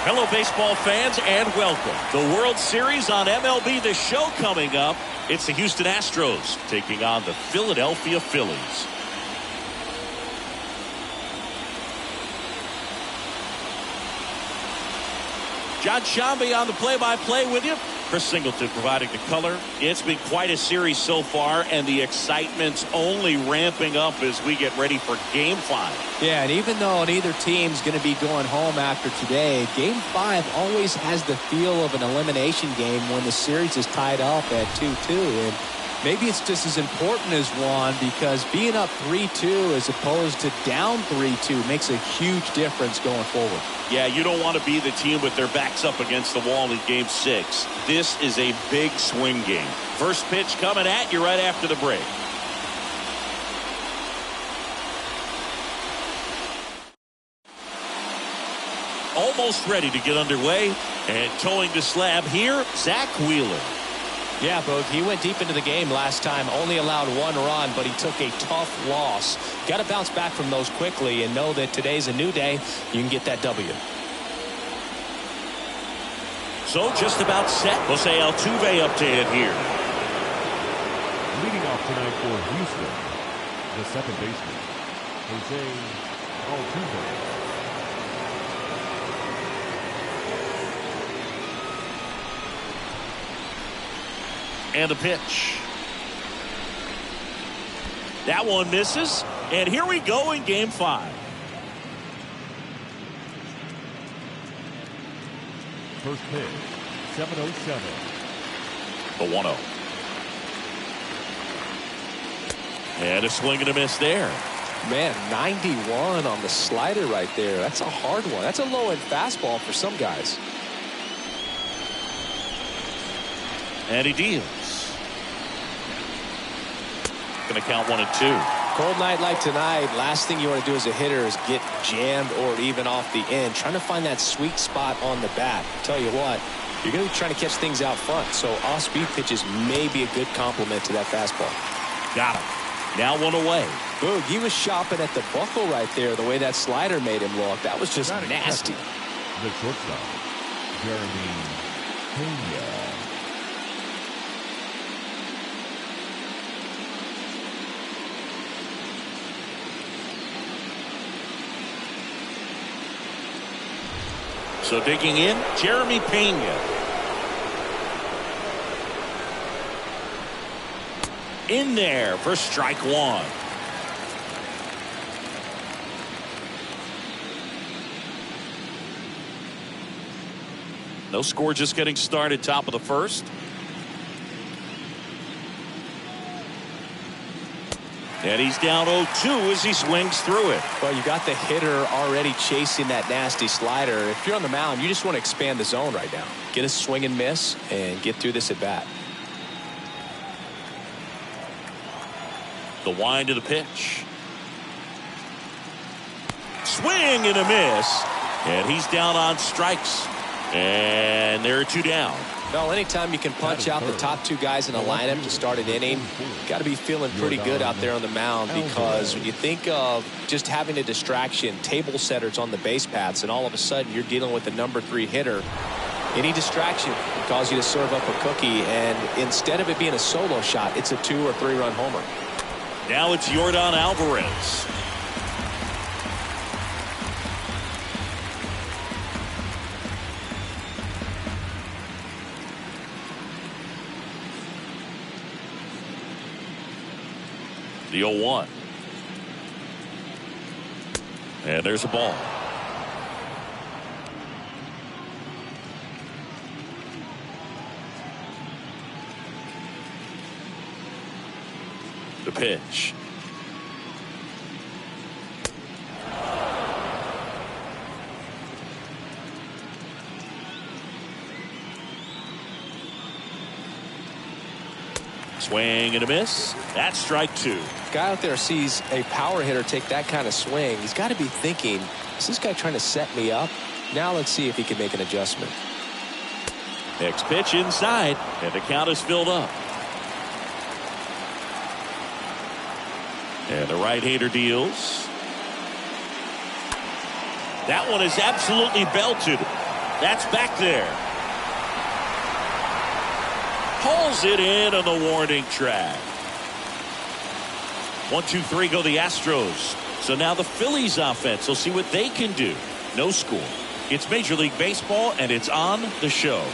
Hello, baseball fans, and welcome. The World Series on MLB The Show coming up. It's the Houston Astros taking on the Philadelphia Phillies. John Shambi on the play-by-play with you. Chris Singleton providing the color. It's been quite a series so far, and the excitement's only ramping up as we get ready for Game 5. Yeah, and even though neither team's going to be going home after today, Game 5 always has the feel of an elimination game when the series is tied up at 2-2. And maybe it's just as important as one, because being up 3-2 as opposed to down 3-2 makes a huge difference going forward. Yeah, you don't want to be the team with their backs up against the wall in Game 6. This is a big swing game. First pitch coming at you right after the break. Almost ready to get underway, and towing the slab here, Zach Wheeler. Yeah, Boog, he went deep into the game last time, only allowed one run, but he took a tough loss. Got to bounce back from those quickly and know that today's a new day. You can get that W. So just about set. Jose Altuve updated here. Leading off tonight for Houston, the second baseman, Jose Altuve. And the pitch. That one misses. And here we go in Game 5. First pitch, 7:07. The 1-0. And a swing and a miss there. Man, 91 on the slider right there. That's a hard one. That's a low-end fastball for some guys. And he deals. Going to count 1-2. Cold night like tonight, last thing you want to do as a hitter is get jammed or even off the end. Trying to find that sweet spot on the bat. Tell you what, you're going to be trying to catch things out front, so off-speed pitches may be a good complement to that fastball. Got him. Now one away. Boog, he was shopping at the buckle right there, the way that slider made him look. That was just nasty. The shortstop, Jeremy Pena. So digging in, Jeremy Pena. In there for strike one. No score, just getting started, top of the first. And he's down 0-2 as he swings through it. Well, you got the hitter already chasing that nasty slider. If you're on the mound, you just want to expand the zone right now. Get a swing and miss and get through this at bat. The wind of the pitch. Swing and a miss. And he's down on strikes. And there are two down. Well, anytime you can punch out the top two guys in a lineup to start an inning, got to be feeling pretty good out there on the mound, because when you think of just having a distraction, table setters on the base paths, and all of a sudden you're dealing with the number 3 hitter, any distraction can cause you to serve up a cookie, and instead of it being a solo shot, it's a 2 or 3 run homer. Now it's Yordan Alvarez. The 0-1. And there's a ball. The pitch. Swing and a miss. That's strike 2. Guy out there sees a power hitter take that kind of swing. He's got to be thinking, is this guy trying to set me up? Now let's see if he can make an adjustment. Next pitch inside, and the count is filled up. And the right-hander deals. That one is absolutely belted. That's back there. Pulls it in on the warning track. 1-2-3 go the Astros. So now the Phillies offense. We'll see what they can do. No score. It's Major League Baseball, and it's on the show.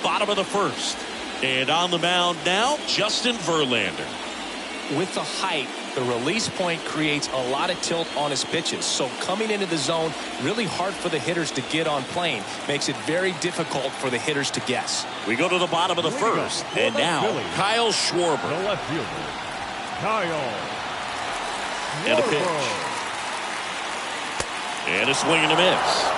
Bottom of the first. And on the mound now, Justin Verlander. With the height, the release point creates a lot of tilt on his pitches. So coming into the zone, really hard for the hitters to get on plane. Makes it very difficult for the hitters to guess. We go to the bottom of the first. And now, Kyle Schwarber. The left fielder, Kyle. And a pitch. And a swing and a miss.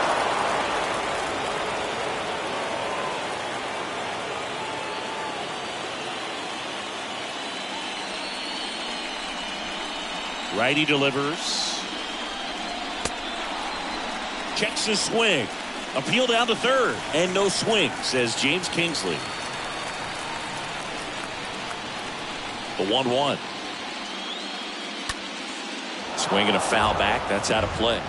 Righty delivers. Checks his swing. Appeal down to third. And no swing, says James Kingsley. The 1-1. Swing and a foul back. That's out of play.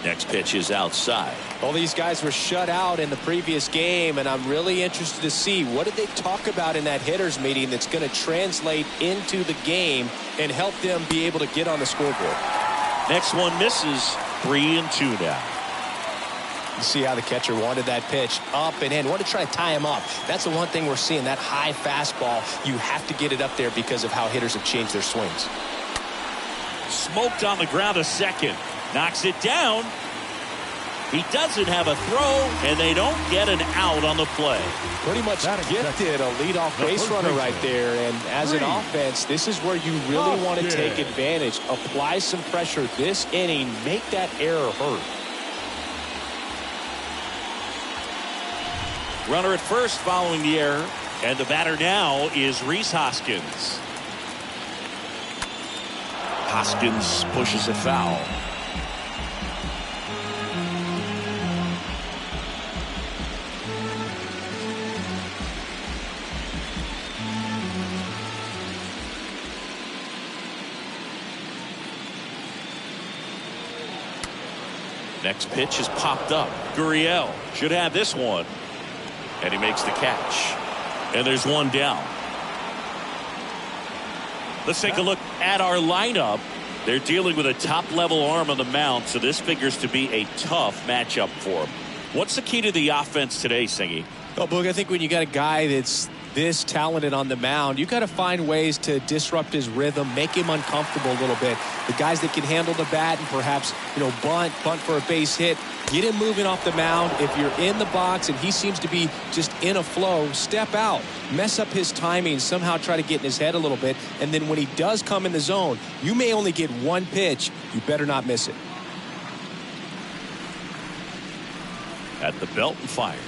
Next pitch is outside. Well, these guys were shut out in the previous game, and I'm really interested to see what did they talk about in that hitters meeting that's going to translate into the game and help them be able to get on the scoreboard. Next one misses. 3-2 now. You see how the catcher wanted that pitch up and in. Want to try to tie him up. That's the one thing we're seeing, that high fastball. You have to get it up there because of how hitters have changed their swings. Smoked on the ground a second. Knocks it down. He doesn't have a throw, and they don't get an out on the play. Pretty much gifted a leadoff base runner right there. And as an offense, this is where you really want to take advantage. Apply some pressure this inning. Make that error hurt. Runner at first following the error. And the batter now is Rhys Hoskins. Hoskins pushes a foul. Next pitch is popped up. Gurriel should have this one. And he makes the catch. And there's one down. Let's take a look at our lineup. They're dealing with a top-level arm on the mound, so this figures to be a tough matchup for them. What's the key to the offense today, Singy? Well, Boog, I think when you got a guy that's this talented on the mound, you got to find ways to disrupt his rhythm, make him uncomfortable a little bit. The guys that can handle the bat and perhaps, bunt for a base hit, get him moving off the mound. If you're in the box and he seems to be just in a flow, step out, mess up his timing, somehow try to get in his head a little bit. And then when he does come in the zone, you may only get one pitch. You better not miss it. At the belt and fires.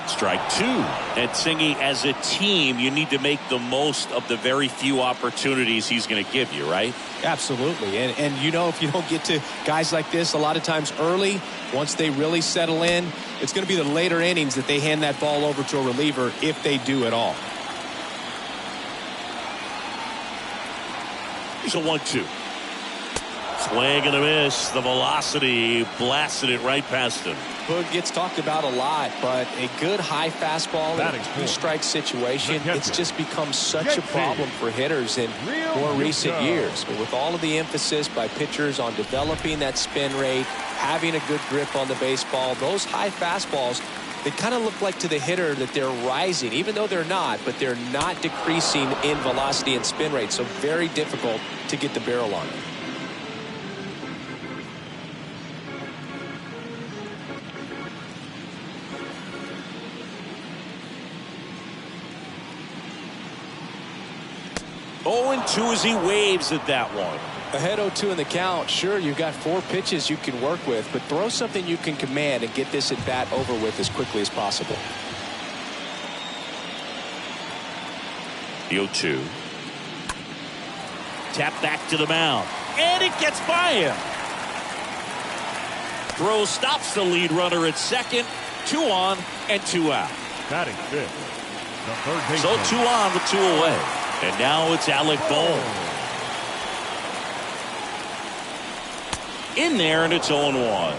Strike two. And Singy, as a team, you need to make the most of the very few opportunities he's going to give you, right? Absolutely. And if you don't get to guys like this a lot of times early, once they really settle in, it's going to be the later innings that they hand that ball over to a reliever if they do at all. Here's a 1-2. Swing and a miss. The velocity blasted it right past him. Boog gets talked about a lot, but a good high fastball in a two-strike situation, it's just become such a problem for hitters in more recent years. But with all of the emphasis by pitchers on developing that spin rate, having a good grip on the baseball, those high fastballs, they kind of look like to the hitter that they're rising, even though they're not, but they're not decreasing in velocity and spin rate. So very difficult to get the barrel on it. Oh, 2 as he waves at that one. Ahead 0-2 in the count. Sure, you've got 4 pitches you can work with, but throw something you can command and get this at bat over with as quickly as possible. The 0-2. Tap back to the mound. And it gets by him. Throw stops the lead runner at second. 2 on and 2 out. Batting fifth, the third baseman. So 2 on with 2 away. And now it's Alec Bohm. In there, and it's 0-1.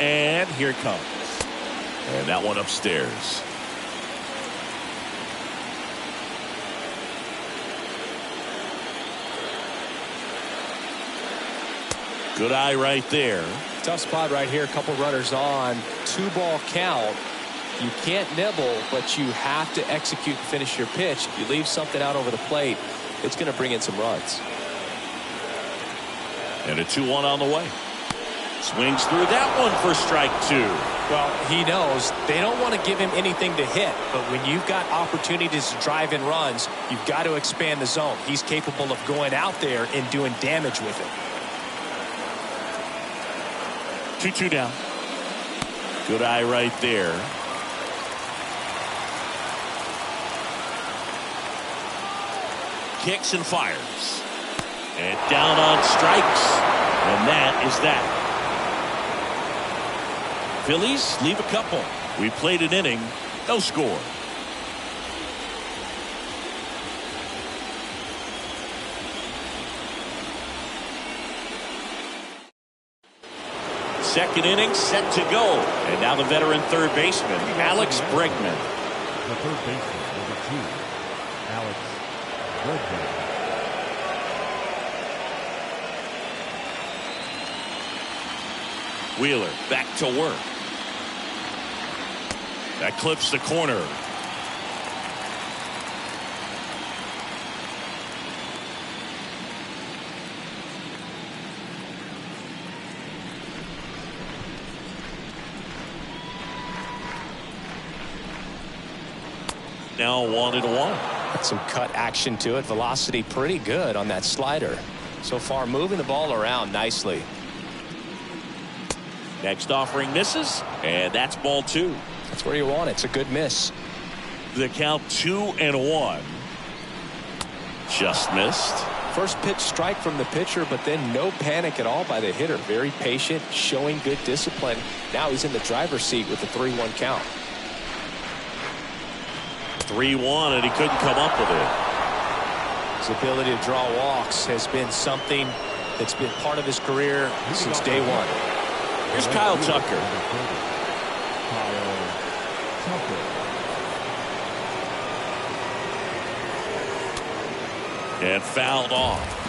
And here it comes. And that one upstairs. Good eye right there. Tough spot right here. A couple runners on. 2-ball count. You can't nibble, but you have to execute and finish your pitch. If you leave something out over the plate, it's going to bring in some runs. And a 2-1 on the way. Swings through that one for strike 2. Well, he knows they don't want to give him anything to hit, but when you've got opportunities to drive in runs, you've got to expand the zone. He's capable of going out there and doing damage with it. 2-2 down. Good eye right there. Kicks and fires. And down on strikes. And that is that. Phillies leave a couple. We played an inning. No score. Second inning set to go. And now the veteran third baseman, Alex Bregman. The third baseman, number 2, Alex Bregman. Wheeler back to work. That clips the corner. Now 1-1. Got some cut action to it. Velocity pretty good on that slider. So far moving the ball around nicely. Next offering misses, and that's ball 2. That's where you want it. It's a good miss. The count 2-1. Just missed. First pitch strike from the pitcher, but then no panic at all by the hitter. Very patient, showing good discipline. Now he's in the driver's seat with the 3-1 count. 3-1, and he couldn't come up with it. His ability to draw walks has been something that's been part of his career since day one. Here's Kyle Tucker. And fouled off.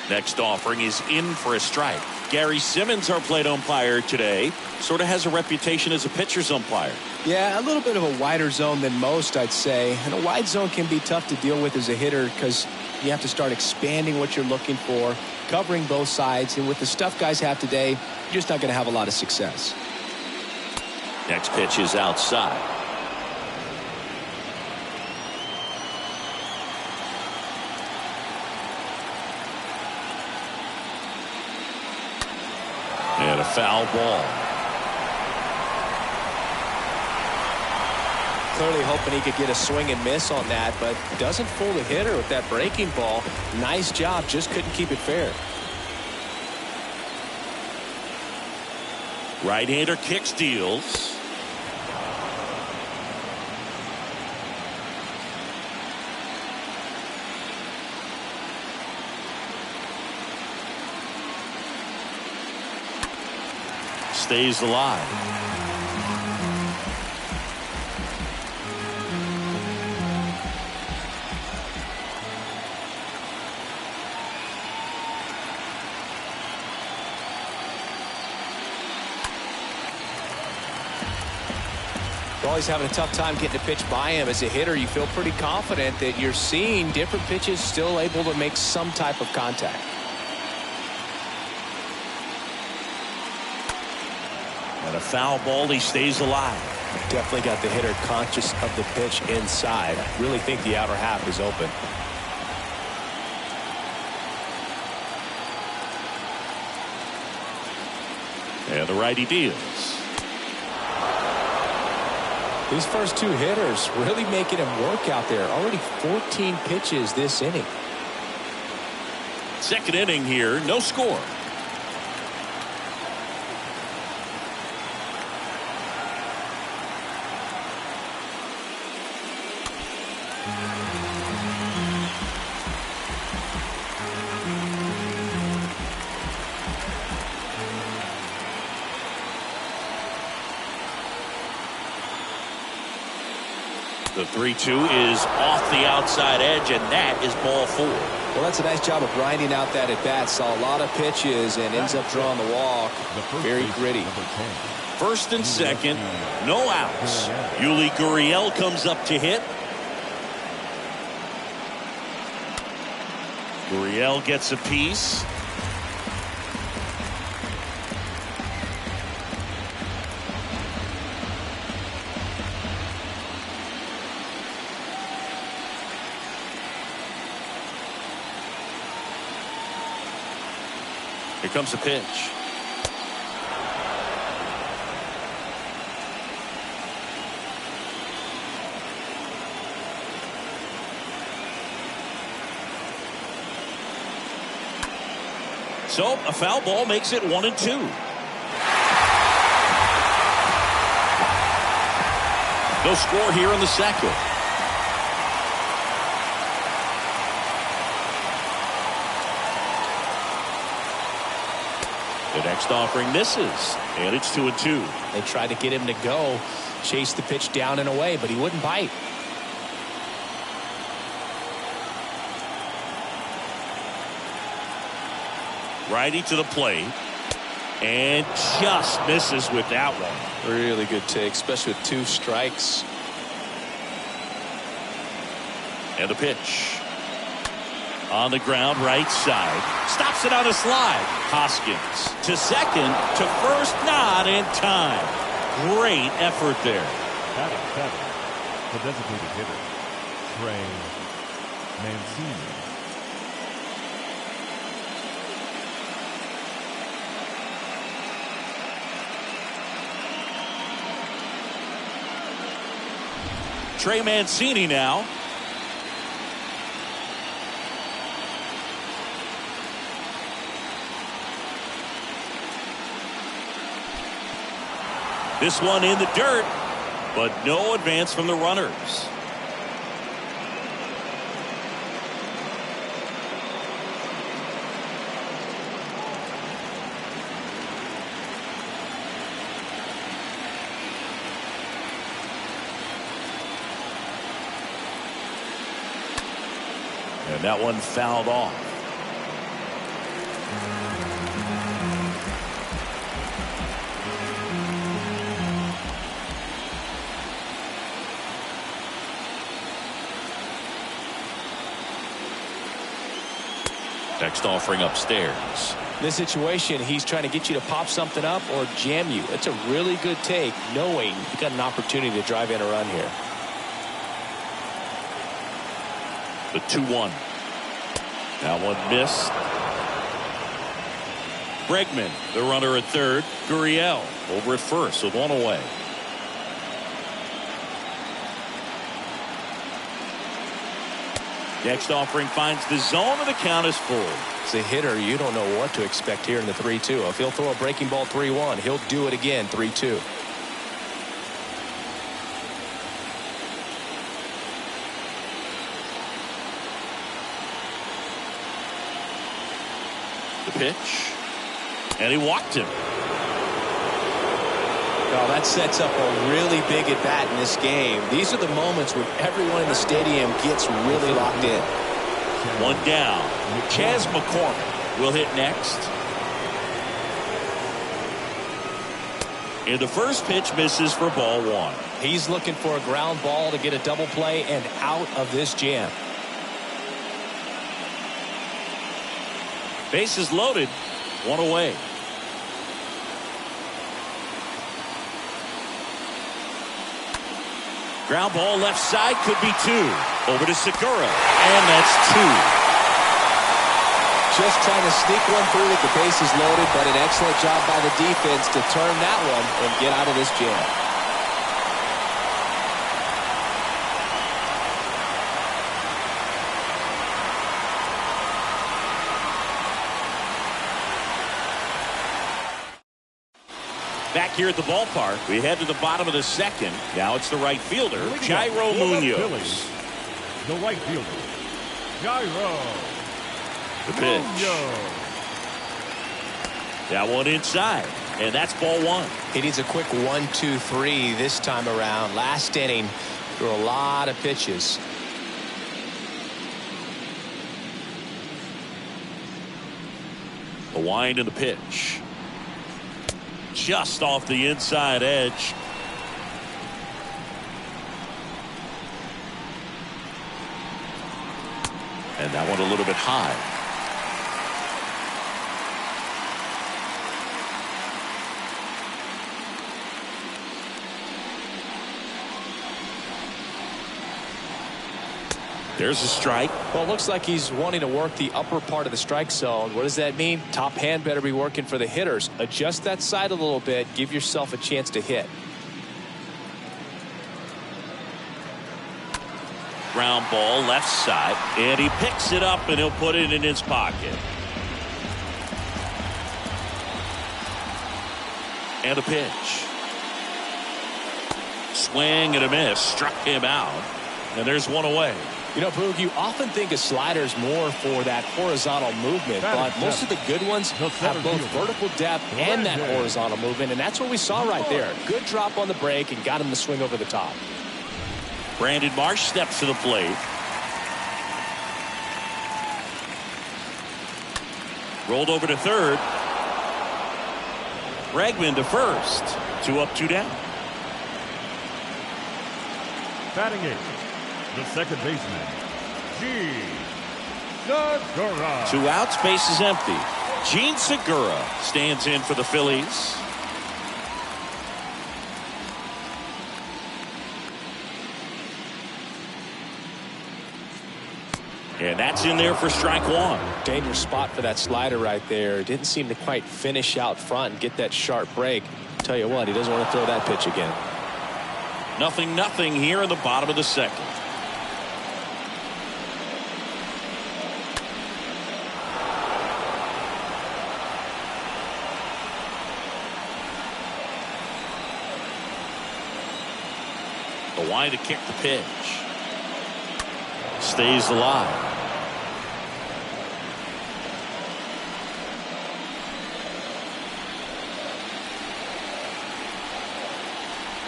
Next offering is in for a strike. Gary Simmons, our plate umpire today, sort of has a reputation as a pitcher's umpire. Yeah, a little bit of a wider zone than most, I'd say. And a wide zone can be tough to deal with as a hitter because you have to start expanding what you're looking for, covering both sides. And with the stuff guys have today, you're just not going to have a lot of success. Next pitch is outside. And a foul ball. Clearly hoping he could get a swing and miss on that, but doesn't fool the hitter with that breaking ball. Nice job, just couldn't keep it fair. Right-hander kicks, deals. Stays alive. You're always having a tough time getting a pitch by him. As a hitter, you feel pretty confident that you're seeing different pitches still able to make some type of contact. And a foul ball. He stays alive. Definitely got the hitter conscious of the pitch inside. I really think the outer half is open. And the righty deals. These first two hitters really making him work out there. Already 14 pitches this inning. Second inning here, no score. The 3-2 is off the outside edge, and that is ball 4. Well, that's a nice job of grinding out that at bat. Saw a lot of pitches and ends up drawing the walk. Very gritty. First and second, no outs. Yuli Gurriel comes up to hit. Gurriel gets a piece. Here comes the pitch. So a foul ball makes it 1-2. No score here in the second. The next offering misses, and it's 2-2. They tried to get him to go, chase the pitch down and away, but he wouldn't bite. Righty to the plate, and just misses with that one. Really good take, especially with 2 strikes. And the pitch. On the ground, right side. Stops it on a slide. Hoskins to second, to first, not in time. Great effort there. Batting 7, the designated hitter, Trey Mancini. Trey Mancini now. This one in the dirt, but no advance from the runners. And that one fouled off. Next offering upstairs. In this situation, he's trying to get you to pop something up or jam you. It's a really good take, knowing you got an opportunity to drive in a run here. The 2-1. That one missed. Bregman, the runner at third. Gurriel over at first with one away. Next offering finds the zone, and the count is full. As a hitter, you don't know what to expect here in the 3-2. If he'll throw a breaking ball 3-1, he'll do it again 3-2. The pitch, and he walked him. Well, that sets up a really big at bat in this game. These are the moments when everyone in the stadium gets really locked in. One down. Chas McCormick will hit next. And the first pitch misses for ball 1. He's looking for a ground ball to get a double play and out of this jam. Bases loaded, one away. Ground ball left side, could be 2. Over to Segura, and that's 2. Just trying to sneak one through with the bases loaded, but an excellent job by the defense to turn that one and get out of this jam. Back here at the ballpark, we head to the bottom of the second. Now it's the right fielder, Jairo Munoz. The right fielder, Jairo. The pitch. That one inside, and that's ball 1. He needs a quick 1-2-3 this time around. Last inning, threw a lot of pitches. The wind and the pitch. Just off the inside edge. And that one a little bit high. There's a strike. Well, it looks like he's wanting to work the upper part of the strike zone. What does that mean? Top hand better be working for the hitters. Adjust that side a little bit. Give yourself a chance to hit. Ground ball left side, and he picks it up and he'll put it in his pocket. And a pitch. Swing and a miss. Struck him out. And there's one away. You know, Boog, you often think a slider's more for that horizontal movement, but most of the good ones have both vertical depth and that horizontal movement, and that's what we saw right there. Good drop on the break and got him to swing over the top. Brandon Marsh steps to the plate. Rolled over to third. Bregman to first. 2 up, 2 down. Batting 8, the second baseman, Segura. 2 outs, base is empty. Gene Segura stands in for the Phillies. And that's in there for strike 1. Dangerous spot for that slider right there. Didn't seem to quite finish out front and get that sharp break. Tell you what, he doesn't want to throw that pitch again. 0-0 here in the bottom of the second. The wind to kick the pitch. Stays alive.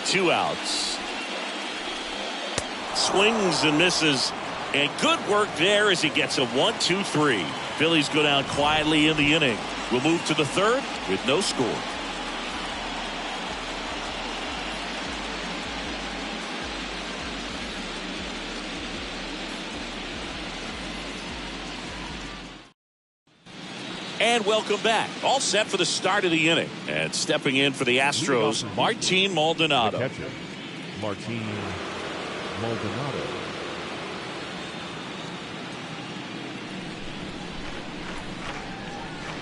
Two outs. Swings and misses, and good work there as he gets a 1-2-3. Phillies go down quietly in the inning. We'll move to the third with no score. And welcome back. All set for the start of the inning. And stepping in for the Astros, Martin Maldonado. The catcher, Martin Maldonado.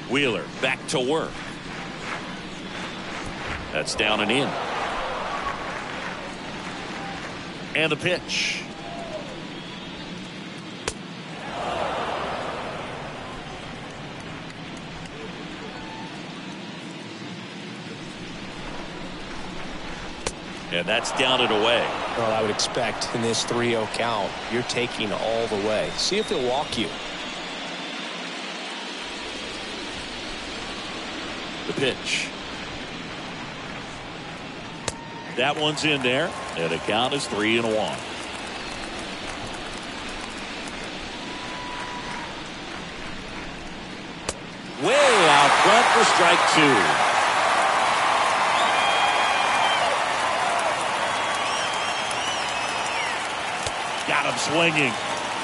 Wheeler back to work. That's down and in. And the pitch. And that's down and away. Well, I would expect in this 3-0 count, you're taking all the way. See if he'll walk you. The pitch. That one's in there, and the count is 3-1. Way out front for strike 2. Got him swinging.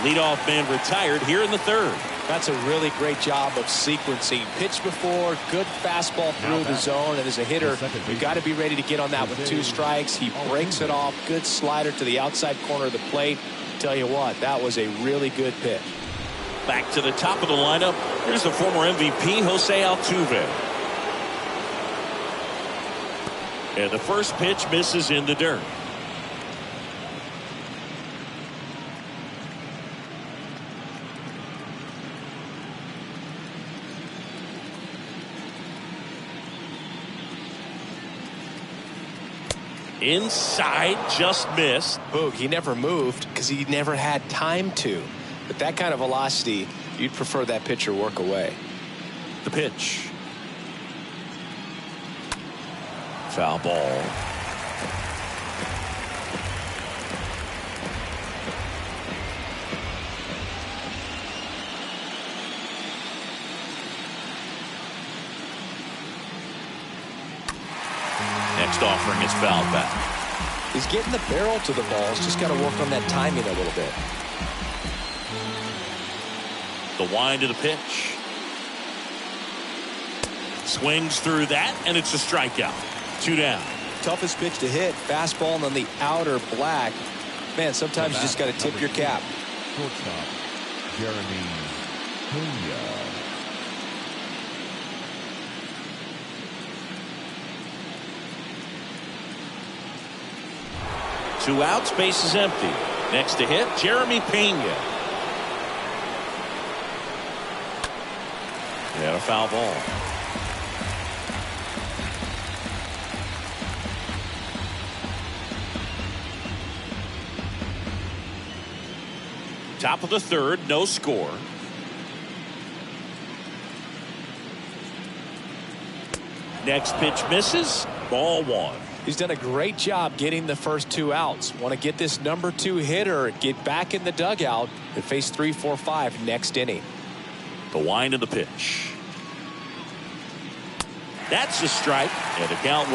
Leadoff man retired here in the third. That's a really great job of sequencing. Pitch before, good fastball through the zone, and as a hitter, you've got to be ready to get on that with 2 strikes. He breaks it off. Good slider to the outside corner of the plate. Tell you what, that was a really good pitch. Back to the top of the lineup. Here's the former MVP, Jose Altuve. And the first pitch misses in the dirt. Inside, just missed. Boog, he never moved because he never had time to. But that kind of velocity, you'd prefer that pitcher work away. The pitch. Foul ball. Next offering is fouled back. He's getting the barrel to the ball. He's just got to work on that timing a little bit. The wind of the pitch. Swings through that, and it's a strikeout. 2 down. Toughest pitch to hit. Fastball on the outer black. Man, sometimes you just got to tip your cap. Shortstop, Jeremy Pena. 2 outs, base is empty. Next to hit, Jeremy Pena. And a foul ball. Top of the third, no score. Next pitch misses, ball 1. He's done a great job getting the first 2 outs. Want to get this number 2 hitter, get back in the dugout, and face 3, 4, 5 next inning. The wind of the pitch. That's a strike, and a count 1-2.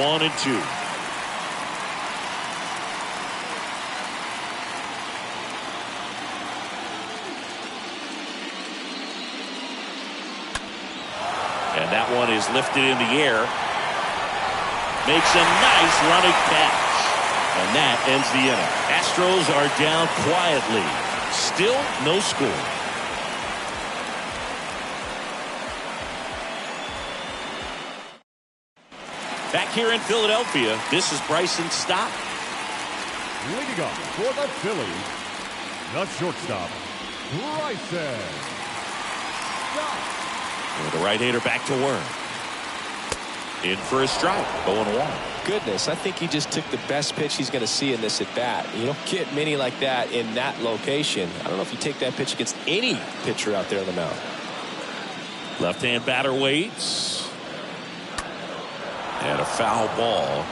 And that one is lifted in the air. Makes a nice running catch. And that ends the inning. Astros are down quietly. Still no score. Back here in Philadelphia, this is Bryson Stott. Leading up for the Phillies, the shortstop, Bryson Stott. And the right-hander back to work. In for a strike, 0-1. Goodness, I think he just took the best pitch he's going to see in this at-bat. You don't get many like that in that location. I don't know if you take that pitch against any pitcher out there on the mound. Left-hand batter waits. And a foul ball.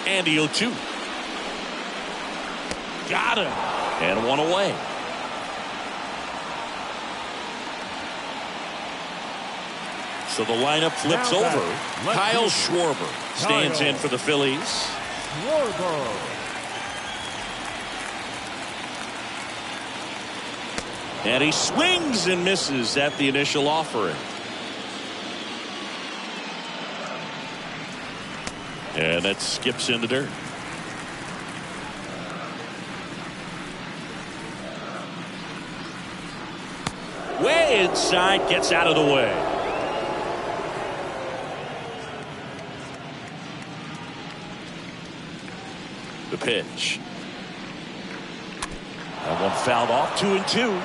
And the 0-2. Got him. And 1 away. So the lineup flips over. Kyle Schwarber stands in for the Phillies. And he swings and misses at the initial offering. And that skips in the dirt. Way inside, gets out of the way. The pitch. That one fouled off, 2-2.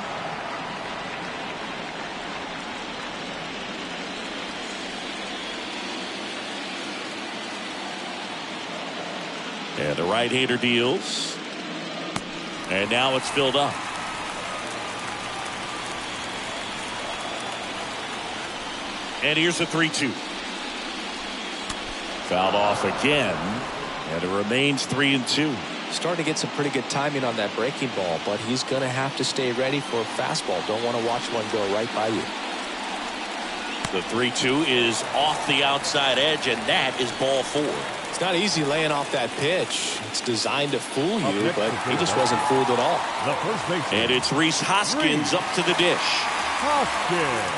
And the right-hander deals. And now it's filled up. And here's a 3-2. Fouled off again. And it remains 3-2. Starting to get some pretty good timing on that breaking ball, but he's going to have to stay ready for a fastball. Don't want to watch one go right by you. The 3-2 is off the outside edge, and that is ball 4. It's not easy laying off that pitch. It's designed to fool you, but he just wasn't fooled at all. The first baseman. And it's Rhys Hoskins up to the dish. Hoskins.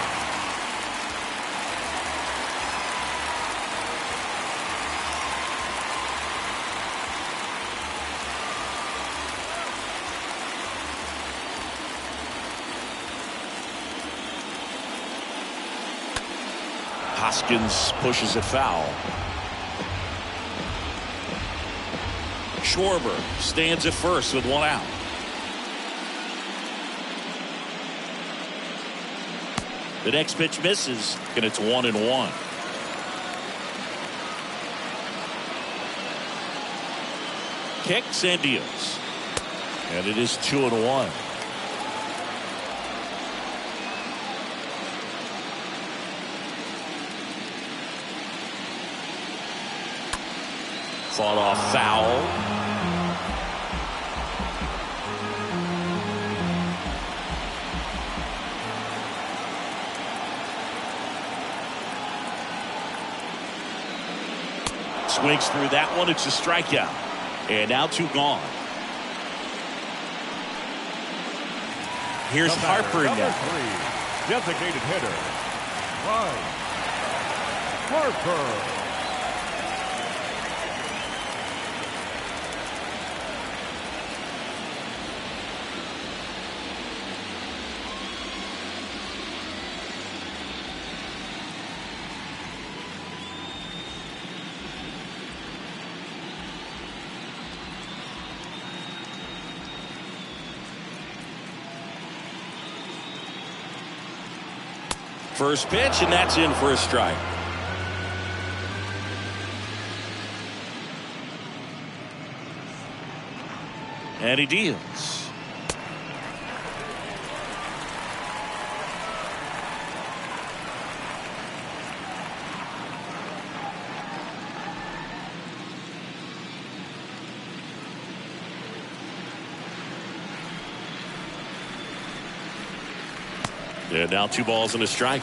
Hoskins pushes it foul. Schwarber stands at first with one out. The next pitch misses, and it's 1-1. Kicks and deals. And it is 2-1. Fought off foul. Swings through that one. It's a strikeout. And now 2 gone. Here's Harper now. 3, designated hitter, Ryan Harper. First pitch, and that's in for a strike. And he deals. And now 2 balls and a strike.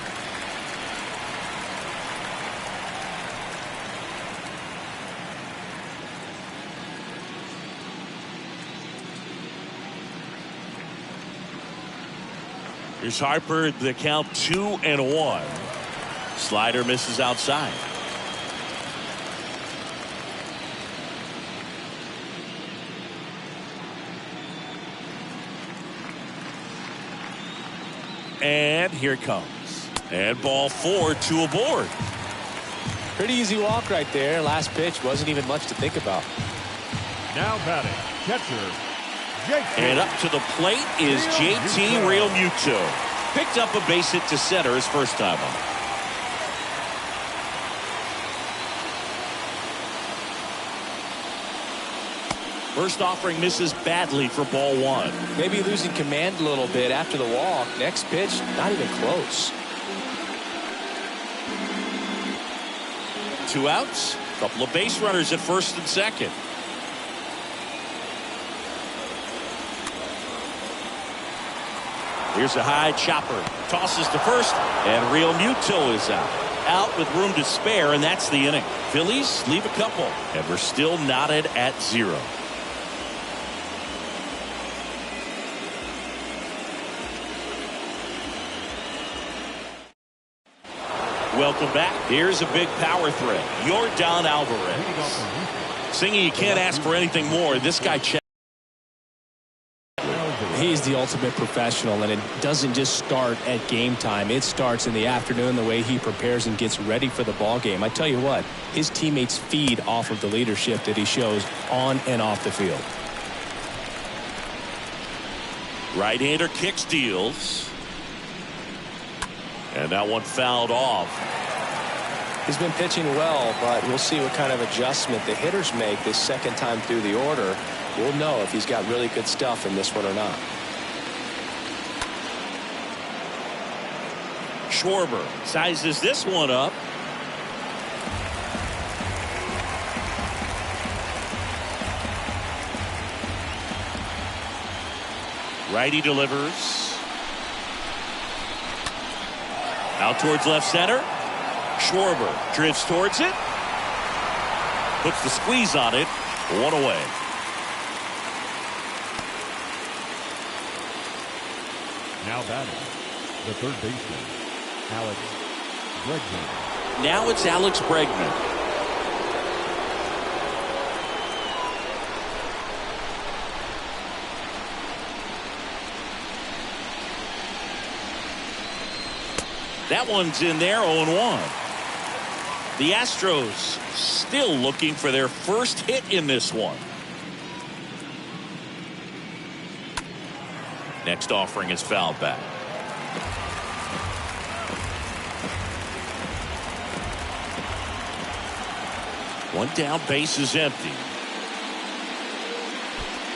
Here's Harper. The count 2-1. Slider misses outside. And here it comes. And ball 4, 2 aboard. Pretty easy walk right there. Last pitch wasn't even much to think about. Now batting, catcher, JT. And up to the plate is JT Realmuto. Picked up a base hit to center his first time up. First offering misses badly for ball 1. Maybe losing command a little bit after the walk. Next pitch, not even close. 2 outs. Couple of base runners at first and second. Here's a high chopper. Tosses to first, and Realmuto is out. Out with room to spare, and that's the inning. Phillies leave a couple, and we're still knotted at 0. Welcome back. Here's a big power threat. Yordan Alvarez. Singing, you can't ask for anything more. This guy checks. He's the ultimate professional, and it doesn't just start at game time. It starts in the afternoon, the way he prepares and gets ready for the ball game. I tell you what, his teammates feed off of the leadership that he shows on and off the field. Right-hander kicks, deals. And that one fouled off. He's been pitching well, but we'll see what kind of adjustment the hitters make this second time through the order. We'll know if he's got really good stuff in this one or not. Schwarber sizes this one up. Righty delivers. Out towards left center. Schwarber drifts towards it. puts the squeeze on it. One away. Now batting, the third baseman, Alex Bregman. Now it's Alex Bregman. That one's in there, 0-1. The Astros still looking for their first hit in this one. Next offering is fouled back. One down, base is empty.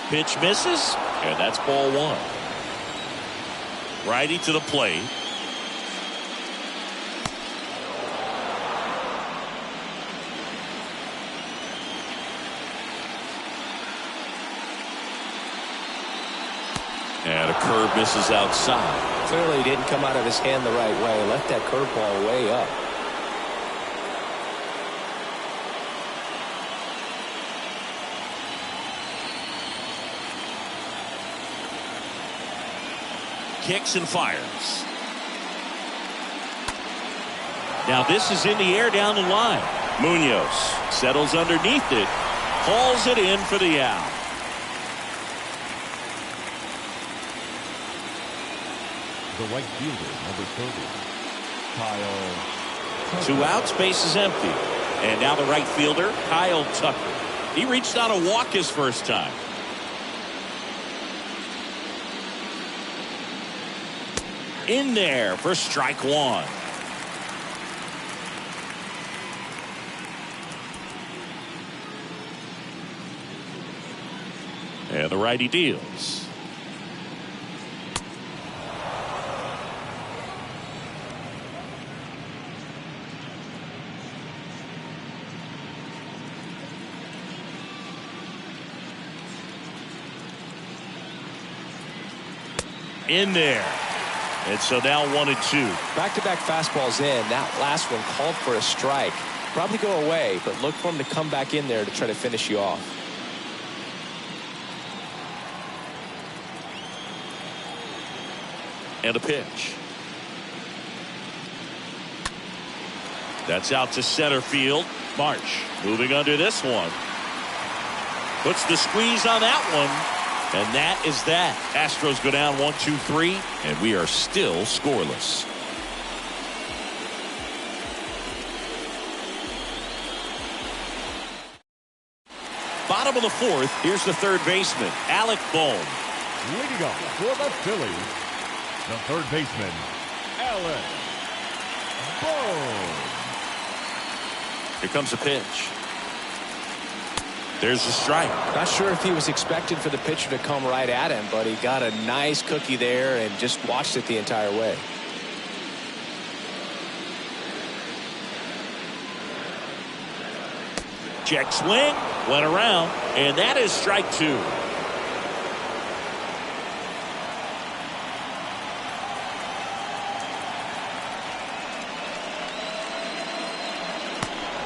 Pitch misses, and that's ball one. Righty to the plate. And a curve misses outside. Clearly he didn't come out of his hand the right way. Left that curveball way up. Kicks and fires. Now this is in the air down the line. Munoz settles underneath it. Hauls it in for the out. The right fielder, number 30, Kyle. Two outs, base is empty. And now the right fielder, Kyle Tucker. He reached on a walk his first time. In there for strike one. And the righty deals. In there. And so now 1-2. Back-to-back fastballs in. That last one called for a strike. Probably go away, but look for him to come back in there to try to finish you off. And a pitch. That's out to center field. March moving under this one. Puts the squeeze on that one. And that is that. Astros go down 1-2-3, and we are still scoreless. Bottom of the fourth, here's the third baseman, Alec Bohm. Leading up for the Phillies, the third baseman, Alec Bohm. Here comes a pitch. There's a strike. Not sure if he was expecting for the pitcher to come right at him, but he got a nice cookie there and just watched it the entire way. Check swing, went around, and that is strike two.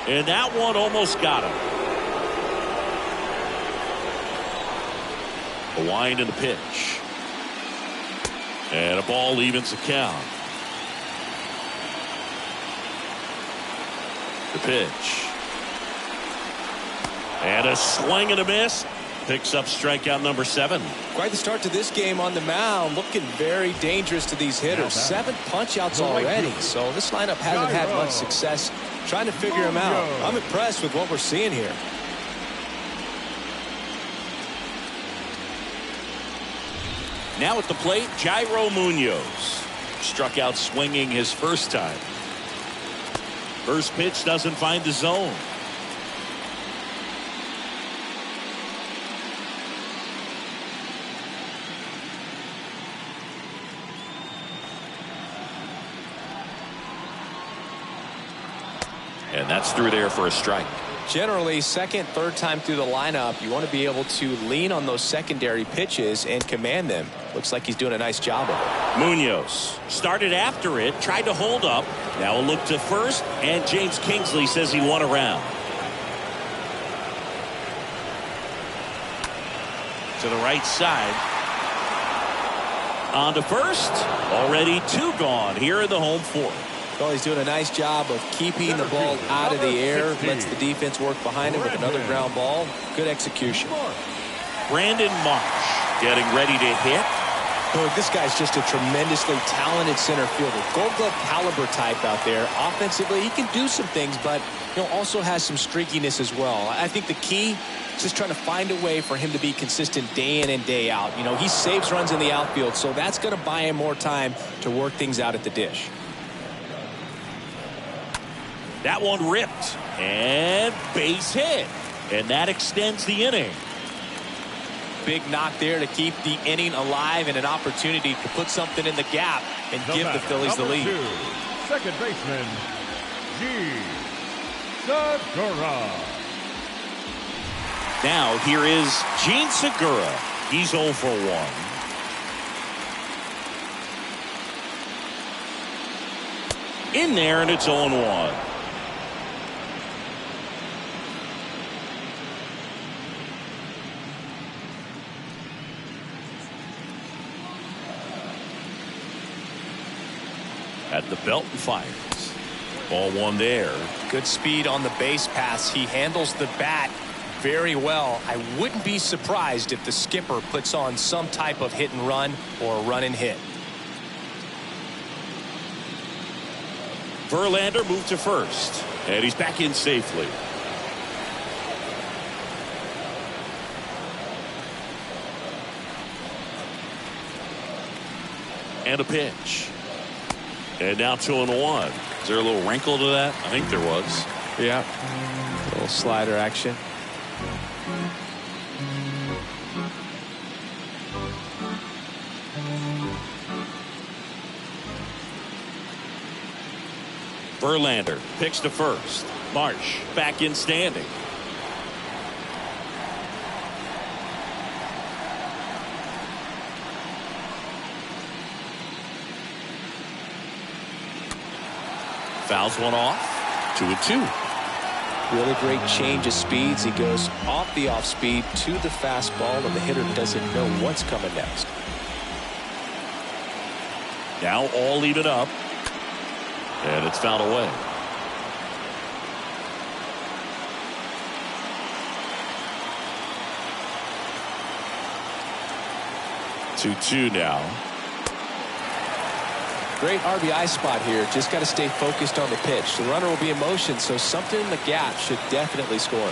And that one almost got him. A wind and a pitch. And a ball evens the count. The pitch. And a swing and a miss. Picks up strikeout number 7. Quite the start to this game on the mound. Looking very dangerous to these hitters. 7 punch outs already. So this lineup hasn't had much success trying to figure him out. I'm impressed with what we're seeing here. Now at the plate, Jairo Munoz. Struck out swinging his first time. First pitch doesn't find the zone. And that's through there for a strike. Generally, second, third time through the lineup, you want to be able to lean on those secondary pitches and command them. Looks like he's doing a nice job of it. Munoz started after it, tried to hold up. Now a look to first, and James Kingsley says he won around. to the right side. On to first. Already 2 gone here in the home 4th. Well, he's doing a nice job of keeping the ball out of the air. Lets the defense work behind him with another ground ball. Good execution. Brandon Marsh getting ready to hit. Look, this guy's just a tremendously talented center fielder. Gold glove caliber type out there. Offensively, he can do some things, but also has some streakiness as well. I think the key is just trying to find a way for him to be consistent day in and day out. He saves runs in the outfield, so that's going to buy him more time to work things out at the dish. That one ripped. And base hit. And that extends the inning. Big knock there to keep the inning alive and an opportunity to put something in the gap and give the Phillies the lead. 2, second baseman, Segura. Now here is Gene Segura. He's 0 for 1. In there, and it's 0-1. At the belt and fires. Ball 1 there. Good speed on the base pass. He handles the bat very well. I wouldn't be surprised if the skipper puts on some type of hit and run or a run and hit. Verlander moved to first, and he's back in safely. And a pitch. And now 2-1. Is there a little wrinkle to that? I think there was. Yeah. A little slider action. Verlander picks to first. Marsh back in standing. Fouls one off. 2-2. Really great change of speeds. He goes off the off speed to the fastball, and the hitter doesn't know what's coming next. Now all even up. And it's fouled away. Two now. Great RBI spot here. Just got to stay focused on the pitch. The runner will be in motion, so something in the gap should definitely score.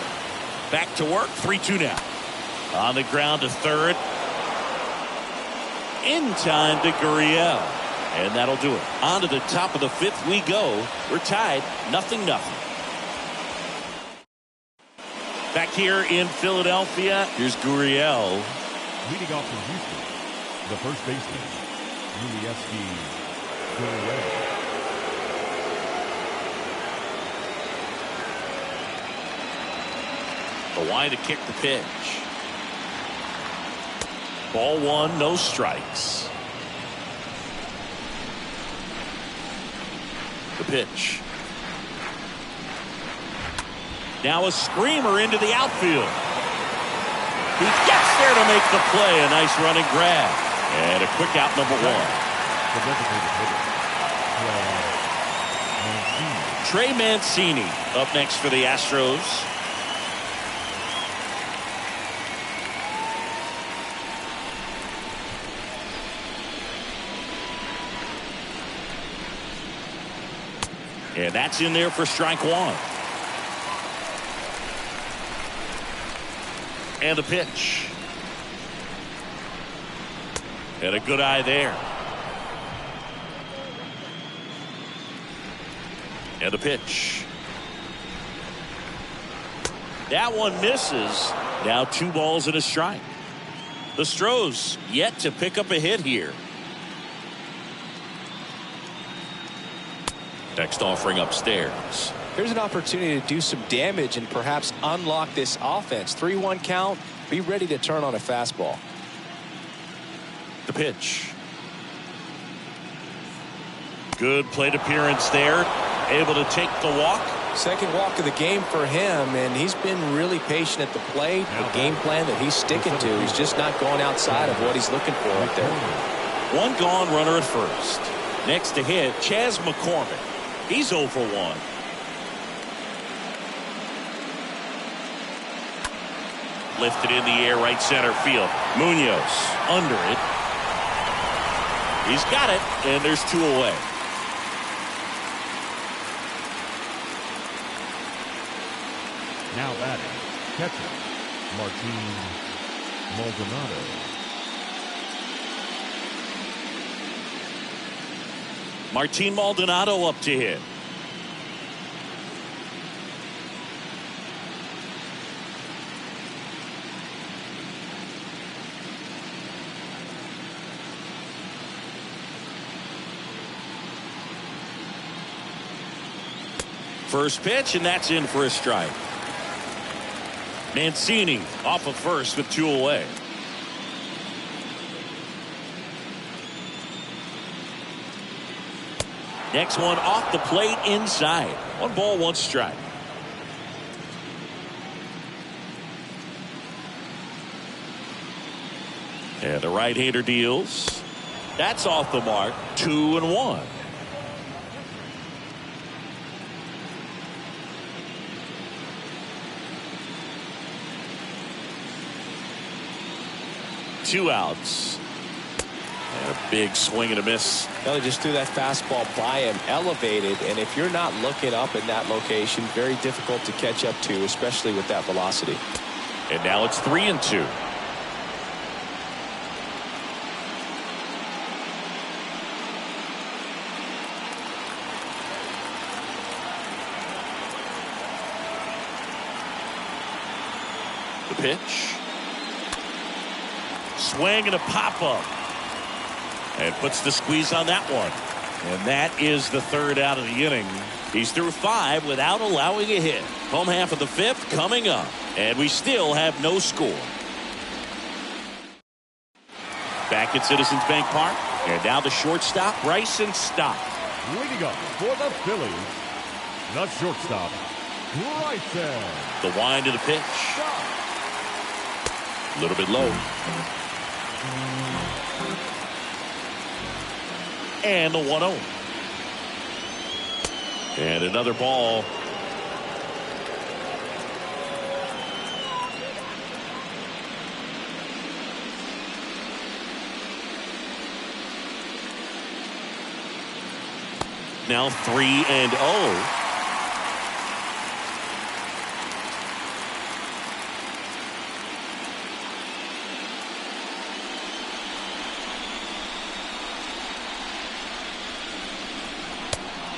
Back to work. 3-2 now. On the ground to third. In time to Gurriel. And that'll do it. On to the top of the 5th we go. We're tied 0-0. Back here in Philadelphia, here's Gurriel. Leading off from Houston, the first baseman, Gurriel. The line to kick the pitch. Ball 1, no strikes. The pitch. Now a screamer into the outfield. He gets there to make the play. A nice running grab. And a quick out, number 1. Trey Mancini up next for the Astros. And that's in there for strike 1. And the pitch. And a good eye there. And the pitch. That one misses. Now 2 balls and a strike. The Astros yet to pick up a hit here. Next offering upstairs. Here's an opportunity to do some damage and perhaps unlock this offense. 3-1 count. Be ready to turn on a fastball. The pitch. Good plate appearance there. Able to take the walk. Second walk of the game for him, and he's been really patient at the plate. The game plan that he's sticking to, he's just not going outside of what he's looking for right there. One gone, runner at first. Next to hit, Chas McCormick. He's 0 for 1. Lifted in the air, right center field. Munoz under it. He's got it, and there's 2 away. Now batting, catcher, Martin Maldonado. Martin Maldonado up to hit. First pitch, and that's in for a strike. Mancini off of first with 2 away. Next one off the plate inside. 1 ball, 1 strike. And the right-hander deals. That's off the mark. 2-1. Two outs. And a big swing and a miss. Well, he just threw that fastball by him, elevated, and if you're not looking up in that location, very difficult to catch up to, especially with that velocity. And now it's 3-2. The pitch. Swing and a pop-up. And puts the squeeze on that one. And that is the 3rd out of the inning. He's through 5 without allowing a hit. Home half of the 5th coming up. And we still have no score. Back at Citizens Bank Park. And now the shortstop, Bryson Stott. Leading up for the Phillies, the shortstop, Bryson. The wind of the pitch. A little bit low. And the 1-0. And another ball. Now 3-0.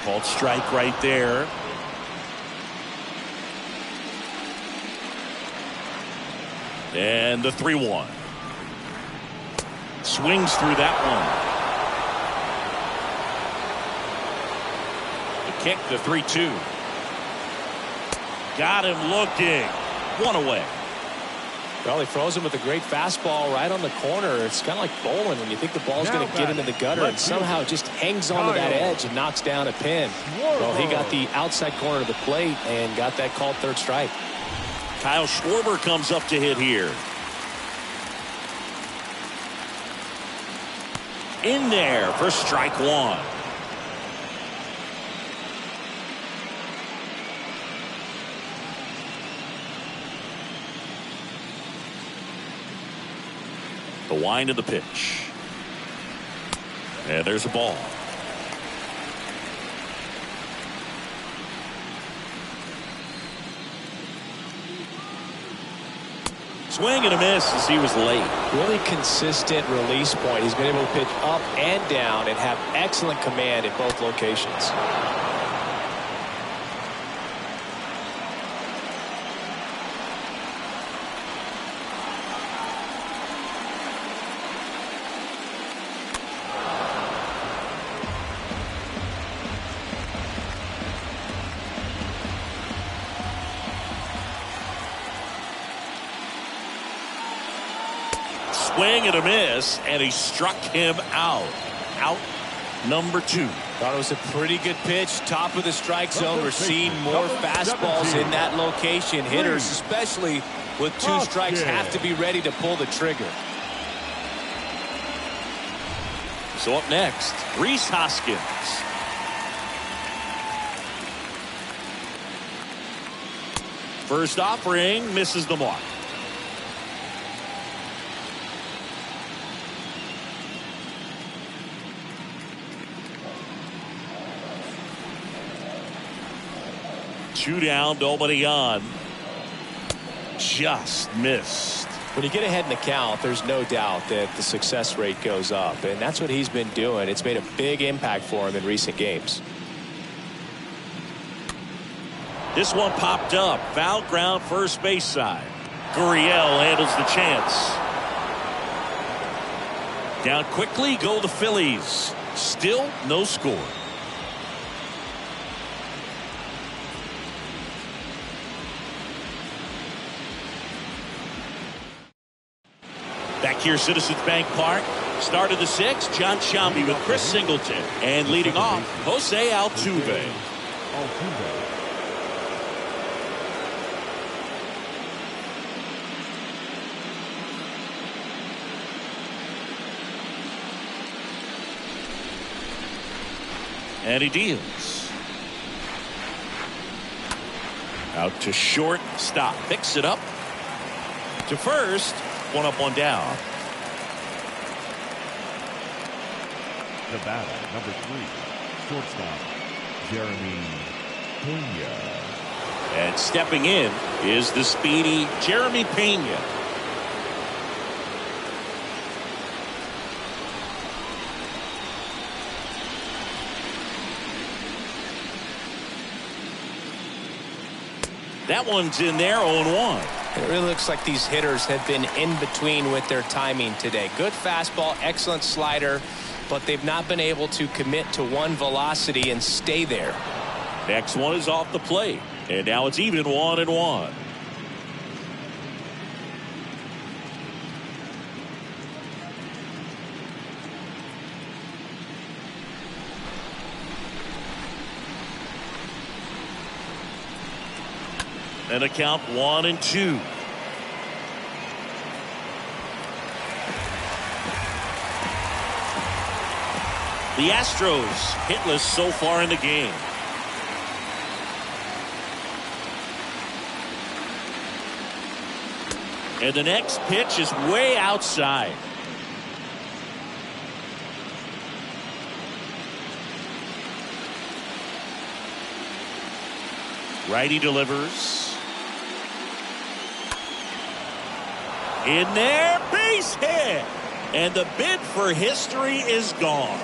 Called strike right there. And the 3-1. Swings through that one. The kick, the 3-2. Got him looking. 1 away. Well, he froze him with a great fastball right on the corner. It's kind of like bowling when you think the ball's going to get into the gutter and somehow just hangs onto that edge and knocks down a pin. Well, he got the outside corner of the plate and got that called 3rd strike. Kyle Schwarber comes up to hit here. In there for strike 1. The wind of the pitch. And there's a ball. Swing and a miss as he was late. Really consistent release point. He's been able to pitch up and down and have excellent command in both locations. Swing and a miss, and he struck him out. Out number 2. Thought it was a pretty good pitch. Top of the strike zone. We're seeing more fastballs in that location. Hitters, especially with 2 strikes, have to be ready to pull the trigger. So up next, Rhys Hoskins. First offering misses the mark. Two down, nobody on. Just missed. When you get ahead in the count, there's no doubt that the success rate goes up, and that's what he's been doing. It's made a big impact for him in recent games. This one popped up. Foul ground, first base side. Gurriel handles the chance. Down quickly go the Phillies. Still no score. Back here, Citizens Bank Park. Start of the 6th, John Sciambi with Chris Singleton. And leading off, Jose Altuve. And he deals. Out to short, stop, picks it up. To first. One up, one down. The batter, number 3, shortstop, Jeremy Pena. And stepping in is the speedy Jeremy Pena. That one's in there, 0-1. It really looks like these hitters have been in between with their timing today. Good fastball, excellent slider, but they've not been able to commit to one velocity and stay there. Next one is off the plate, and now it's even 1-1. And a count 1-2. The Astros hitless so far in the game. And the next pitch is way outside. Righty delivers. In there, base hit. And the bid for history is gone.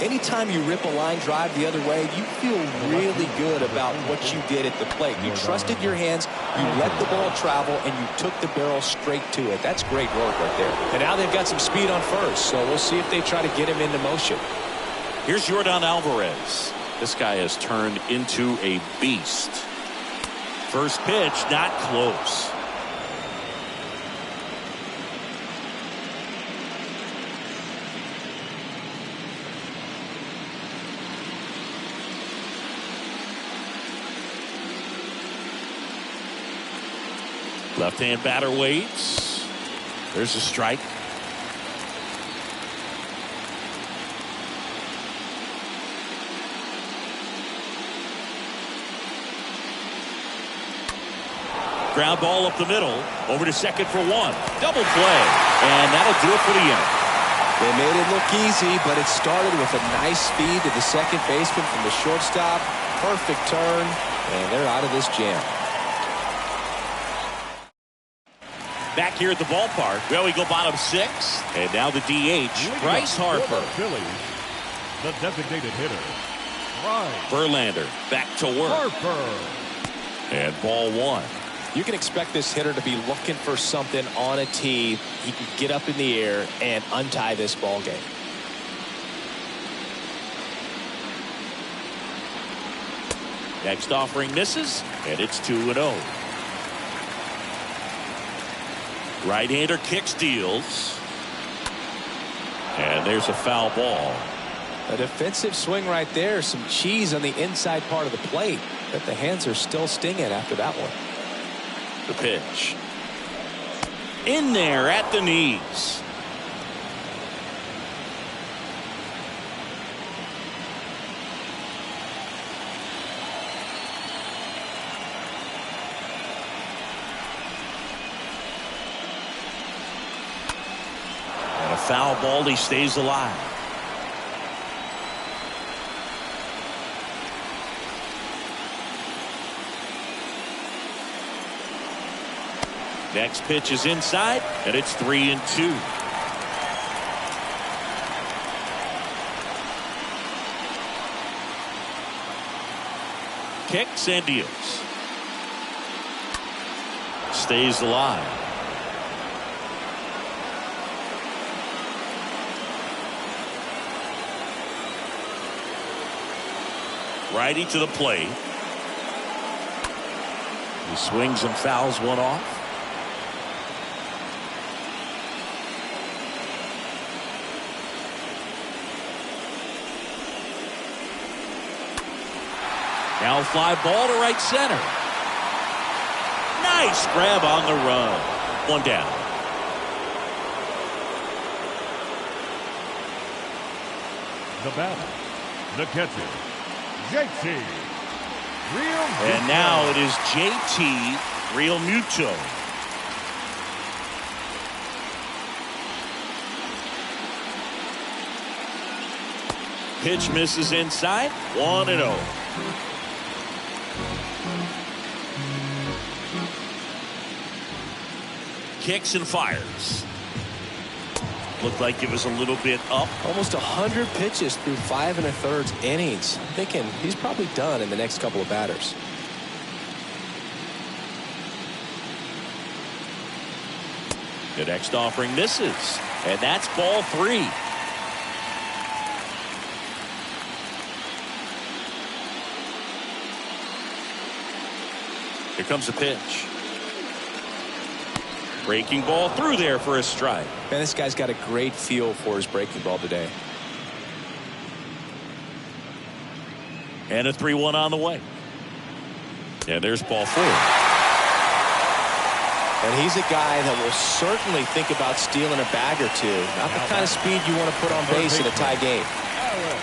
Anytime you rip a line drive the other way, you feel really good about what you did at the plate. You trusted your hands, you let the ball travel, and you took the barrel straight to it. That's great work right there. And now they've got some speed on first, so we'll see if they try to get him into motion. Here's Yordan Alvarez. This guy has turned into a beast. First pitch, not close. Left-hand batter waits. There's a strike. Ground ball up the middle. Over to second for 1. Double play. And that'll do it for the inning. They made it look easy, but it started with a nice speed to the second baseman from the shortstop. Perfect turn, and they're out of this jam. Back here at the ballpark. Well, we go bottom 6. And now the DH, Bryce Harper. Phillies, the designated hitter, Bryce Verlander back to work. Harper. And ball 1. You can expect this hitter to be looking for something on a tee. He can get up in the air and untie this ball game. Next offering misses, and it's 2-0. Right-hander kicks, deals. And there's a foul ball. A defensive swing right there. Some cheese on the inside part of the plate. But the hands are still stinging after that one. The pitch. In there at the knees. And a foul ball. He stays alive. Next pitch is inside, and it's 3-2. Kicks and deals. Stays alive. Righty to the plate. He swings and fouls one off. Now fly ball to right center. Nice grab on the run. One down. The batter, the catcher, JT Realmuto. And now it is JT Realmuto. Pitch misses inside. 1-0. Kicks and fires. Looked like it was a little bit up. Almost 100 pitches through 5 1/3 innings. I'm thinking he's probably done in the next couple of batters. The next offering misses. And that's ball 3. Here comes the pitch. Breaking ball through there for a strike. Man, this guy's got a great feel for his breaking ball today. And a 3-1 on the way. And there's ball 4. And he's a guy that will certainly think about stealing a bag or two. Not the kind of speed you want to put on base in a tie game.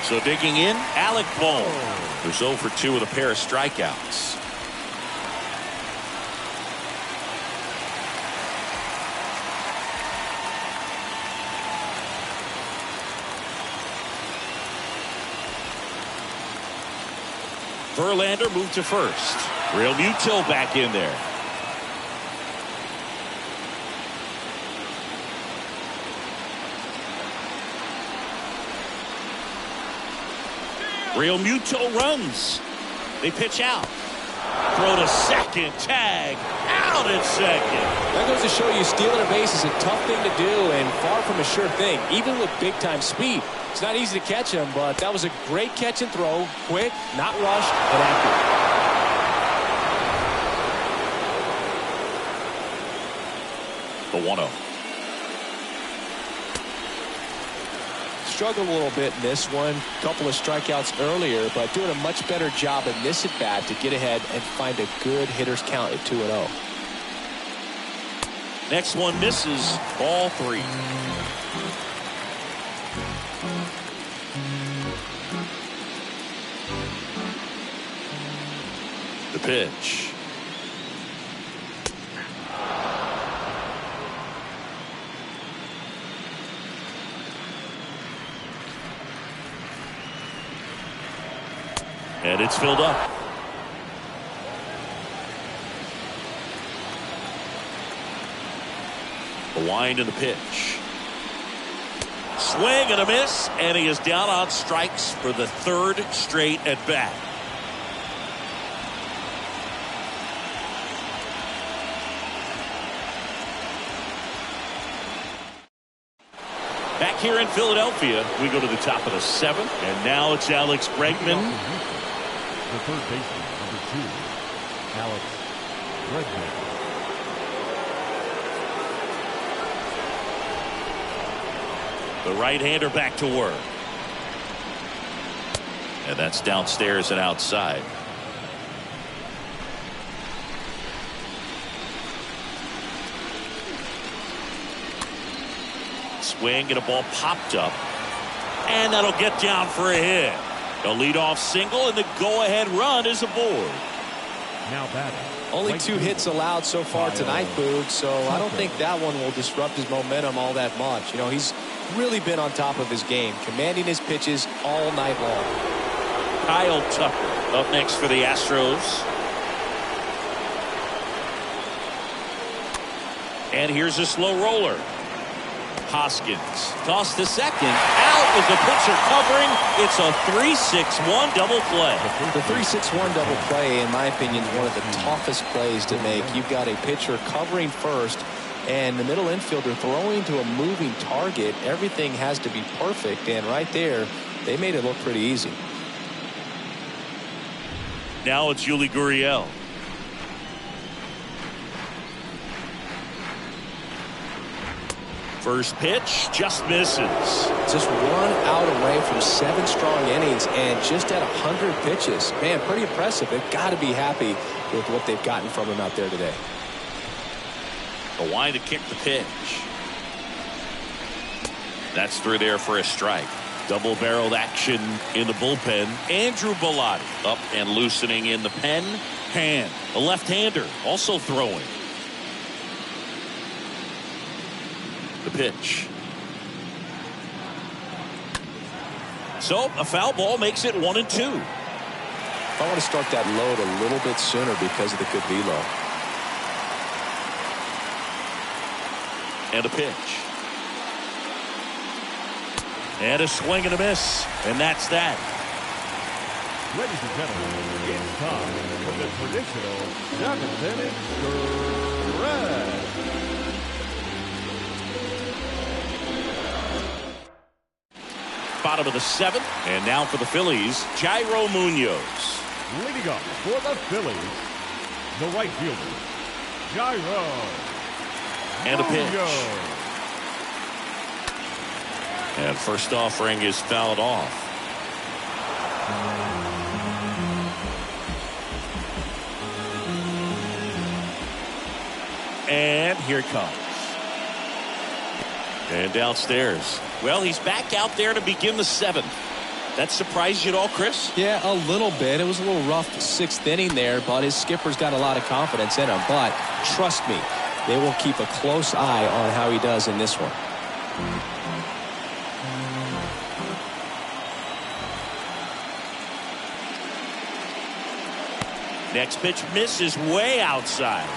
So digging in, Alec Bohm, who's 0 for 2 with a pair of strikeouts. Verlander moved to first. Realmuto back in there. Realmuto runs. They pitch out. Throw to second. Tag. Out at second. That goes to show you stealing a base is a tough thing to do and far from a sure thing, even with big-time speed. It's not easy to catch him, but that was a great catch and throw. Quick, not rushed, but accurate. The 1-0. Struggled a little bit in this one. Couple of strikeouts earlier, but doing a much better job in this at-bat to get ahead and find a good hitter's count at 2-0. Next one misses. Ball 3. The pitch. And it's filled up. The wind and the pitch. Swing and a miss, and he is down on strikes for the 3rd straight at bat. Back here in Philadelphia, we go to the top of the 7th, and now it's Alex Bregman. The third baseman, number 2, Alex Bregman. The right-hander back to work. And that's downstairs and outside. Swing and a ball popped up. And that'll get down for a hit. A leadoff single and the go-ahead run is aboard. Now batting. Only 2 hits allowed so far tonight, Boog, so I don't think that one will disrupt his momentum all that much. You know, he's really been on top of his game, commanding his pitches all night long. Kyle Tucker up next for the Astros. And here's a slow roller. Hoskins tossed to second, out with the pitcher covering. It's a 3-6-1 double play. The 3-6-1 double play, in my opinion, is one of the toughest plays to make. You've got a pitcher covering first and the middle infielder throwing to a moving target. Everything has to be perfect, and right there they made it look pretty easy. Now it's Yuli Gurriel. First pitch just misses. Just 1 out away from 7 strong innings and just at 100 pitches. Man, pretty impressive. They've got to be happy with what they've gotten from him out there today. A wind to kick the pitch. That's through there for a strike. Double-barreled action in the bullpen. Andrew Bellotti up and loosening in the pen. Hand, a left-hander, also throwing. The pitch. So a foul ball makes it 1-2. I want to start that load a little bit sooner because of the good velo. And a pitch. And a swing and a miss. And that's that. Ladies and gentlemen, it's time for the traditional 7th inning stretch. Bottom of the 7th, and now for the Phillies, Jairo Munoz. Leading up for the Phillies, the right fielder, Jairo. And a pitch. Munoz. And first offering is fouled off. And here it comes. And downstairs. Well, he's back out there to begin the 7th. That surprised you at all, Chris? Yeah, a little bit. It was a little rough 6th inning there, but his skipper's got a lot of confidence in him. But trust me, they will keep a close eye on how he does in this one. Next pitch misses way outside.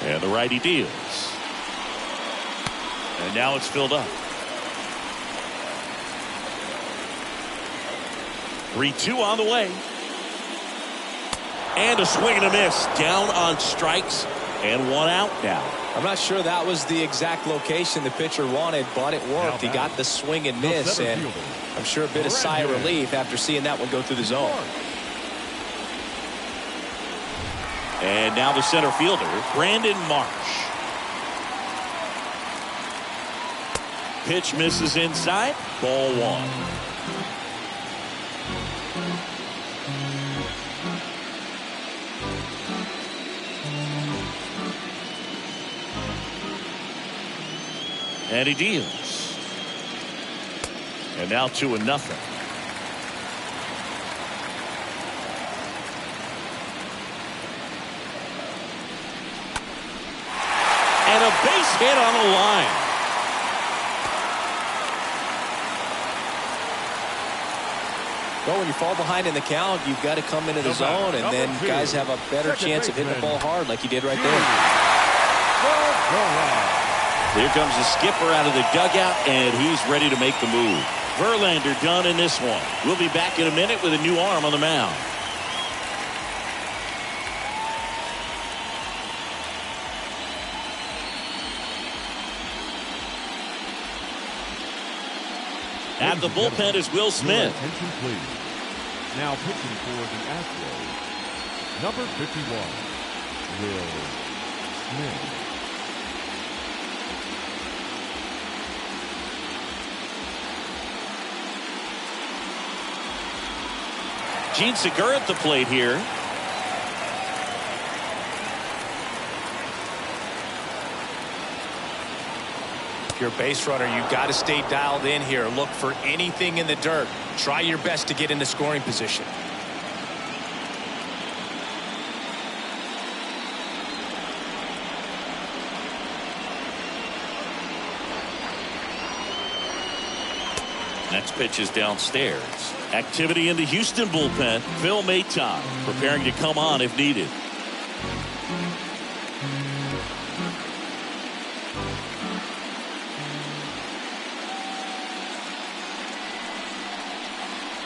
And the righty deals. And now it's filled up. 3-2 on the way. And a swing and a miss. Down on strikes and 1 out now. I'm not sure that was the exact location the pitcher wanted, but it worked. He got the swing and miss, and I'm sure a bit of sigh of relief after seeing that one go through the zone. And now the center fielder, Brandon Marsh. Pitch misses inside. Ball 1. And he deals. And now 2-0. And a base hit on the line. Well, when you fall behind in the count, you've got to come into the zone, and then guys have a better chance of hitting the ball hard like he did right there. Here comes the skipper out of the dugout, and he's ready to make the move. Verlander done in this one. We'll be back in a minute with a new arm on the mound. At the bullpen is Will Smith. Attention, please. Now pitching for the Astros, number 51, Will Smith. Gene Segura at the plate here. If you're a base runner, you got to stay dialed in here. Look for anything in the dirt. Try your best to get into scoring position. Next pitch is downstairs. Activity in the Houston bullpen. Phil Maton preparing to come on if needed.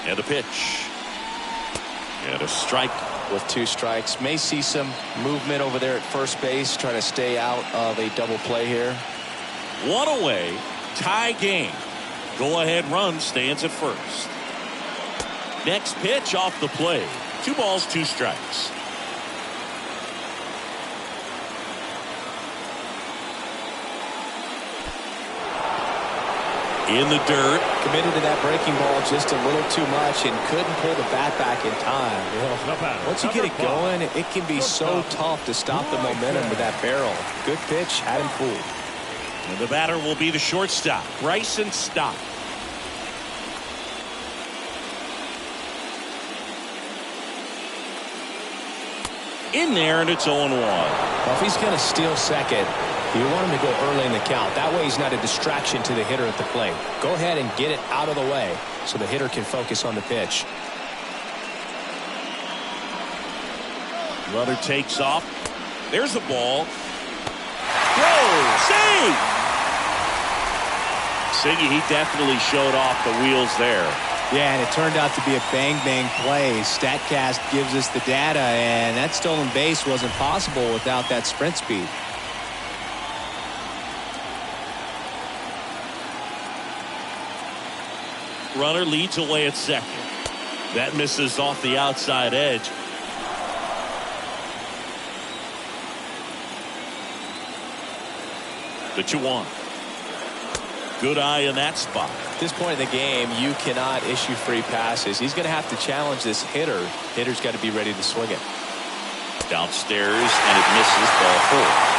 And a pitch. And a strike. With 2 strikes. May see some movement over there at first base. Trying to stay out of a double play here. 1 away. Tie game. Go-ahead run stands at first. Next pitch off the play. 2 balls, 2 strikes. In the dirt. Committed to that breaking ball just a little too much and couldn't pull the bat back in time. Once you get it going, it can be so tough to stop the momentum with that barrel. Good pitch, had him fooled. And the batter will be the shortstop, Bryson Stott. In there, and it's 0-1. Well, if he's going to steal second, you want him to go early in the count. That way he's not a distraction to the hitter at the plate. Go ahead and get it out of the way so the hitter can focus on the pitch. Runner takes off. There's the ball. Throw! Save! Siggy, he definitely showed off the wheels there. Yeah, and it turned out to be a bang-bang play. StatCast gives us the data, and that stolen base wasn't possible without that sprint speed. Runner leads away at second. That misses off the outside edge. The 2-1. Good eye in that spot. At this point in the game, you cannot issue free passes. He's going to have to challenge this hitter. Hitter's got to be ready to swing it. Downstairs, and it misses, ball 4.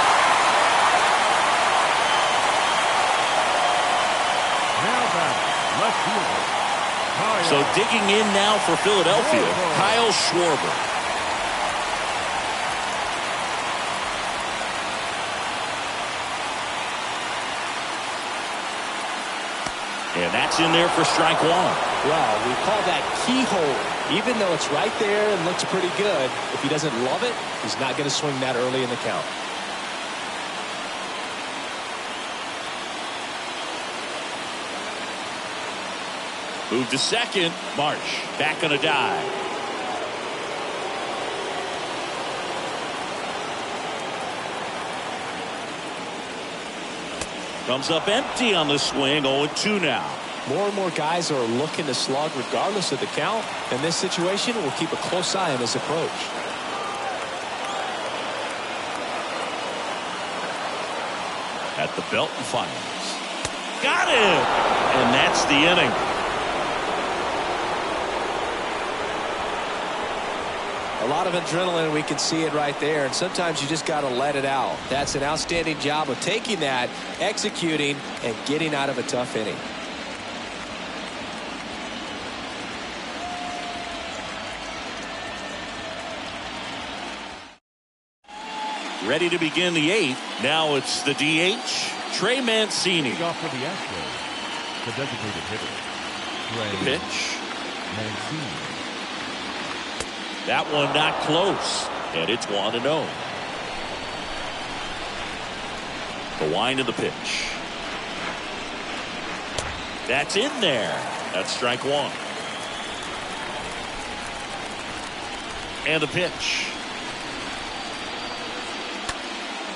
Left fielder. So digging in now for Philadelphia, Kyle Schwarber. And that's in there for strike 1. Well, we call that keyhole. Even though it's right there and looks pretty good, if he doesn't love it, he's not going to swing that early in the count. Move to second. Marsh back on a dive. Comes up empty on the swing. 0-2 now. More and more guys are looking to slug regardless of the count. In this situation, we'll keep a close eye on his approach. At the belt and fires. Got him! And that's the inning. A lot of adrenaline, we can see it right there, and sometimes you just got to let it out. That's an outstanding job of taking that, executing, and getting out of a tough inning. Ready to begin the 8th. Now it's the DH, Trey Mancini. Off for the Astros. The designated hitter. The pitch. Mancini. That one not close, and it's 1-0. The wind of the pitch. That's in there. That's strike 1. And the pitch.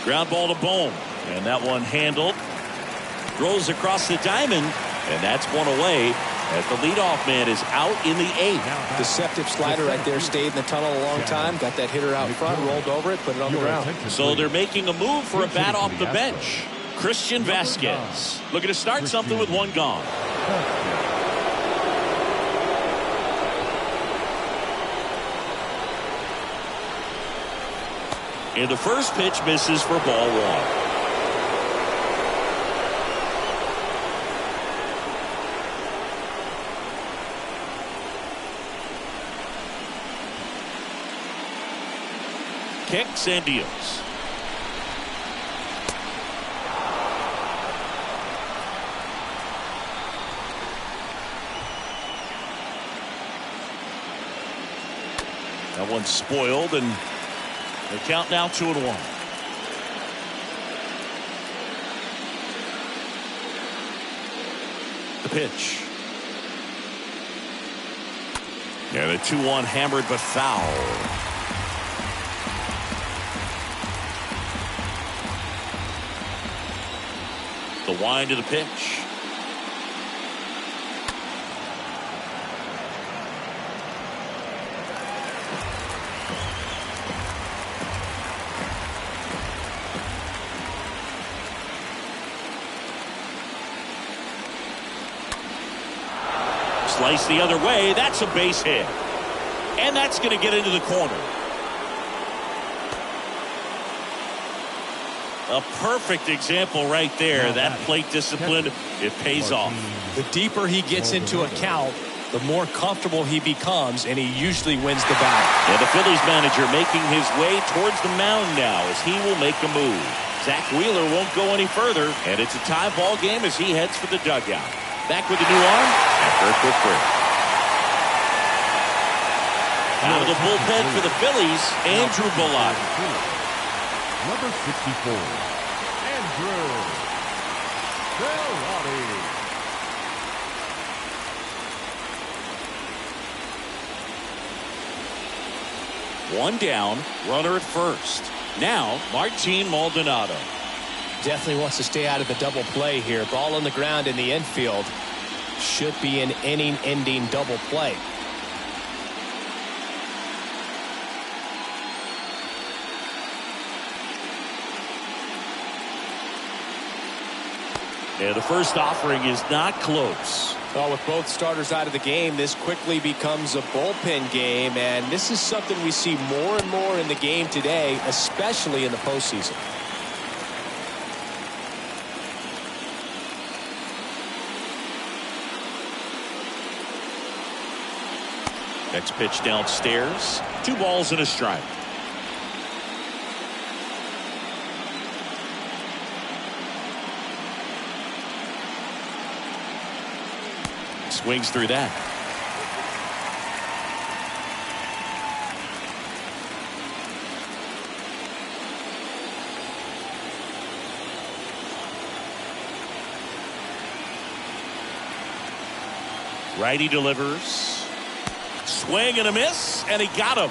Ground ball to Bohm, and that one handled. Throws across the diamond, and that's 1 away. As the leadoff man is out in the 8th. Deceptive slider right there, stayed in the tunnle a long time, got that hitter out front, rolled over it, put it on the ground. So they're making a move for a bat off the bench. Christian Vasquez looking to start something with 1 gone. And the first pitch misses for ball one. Kicks and deals. That one's spoiled, and the count now 2-1. The pitch. Yeah, the 2-1 hammered but foul. The wind of the pitch. Slice the other way. That's a base hit. And that's going to get into the corner. A perfect example right there. That plate discipline, it pays off. The deeper he gets into a count, the more comfortable he becomes, and he usually wins the battle. And the Phillies manager making his way towards the mound now as he will make a move. Zach Wheeler won't go any further, and it's a tie ball game as he heads for the dugout. Back with the new arm after a quick break. Out of the bullpen for the Phillies, Andrew Bullock. Number 64, Andrew Bullock. One down, runner at first. Now, Martin Maldonado. Definitely wants to stay out of the double play here. Ball on the ground in the infield. Should be an inning-ending double play. And the first offering is not close. Well, with both starters out of the game, this quickly becomes a bullpen game, and this is something we see more and more in the game today, especially in the postseason. Next pitch downstairs. 2 balls and a strike. Swings through that. Righty delivers. Swing and a miss, and he got him.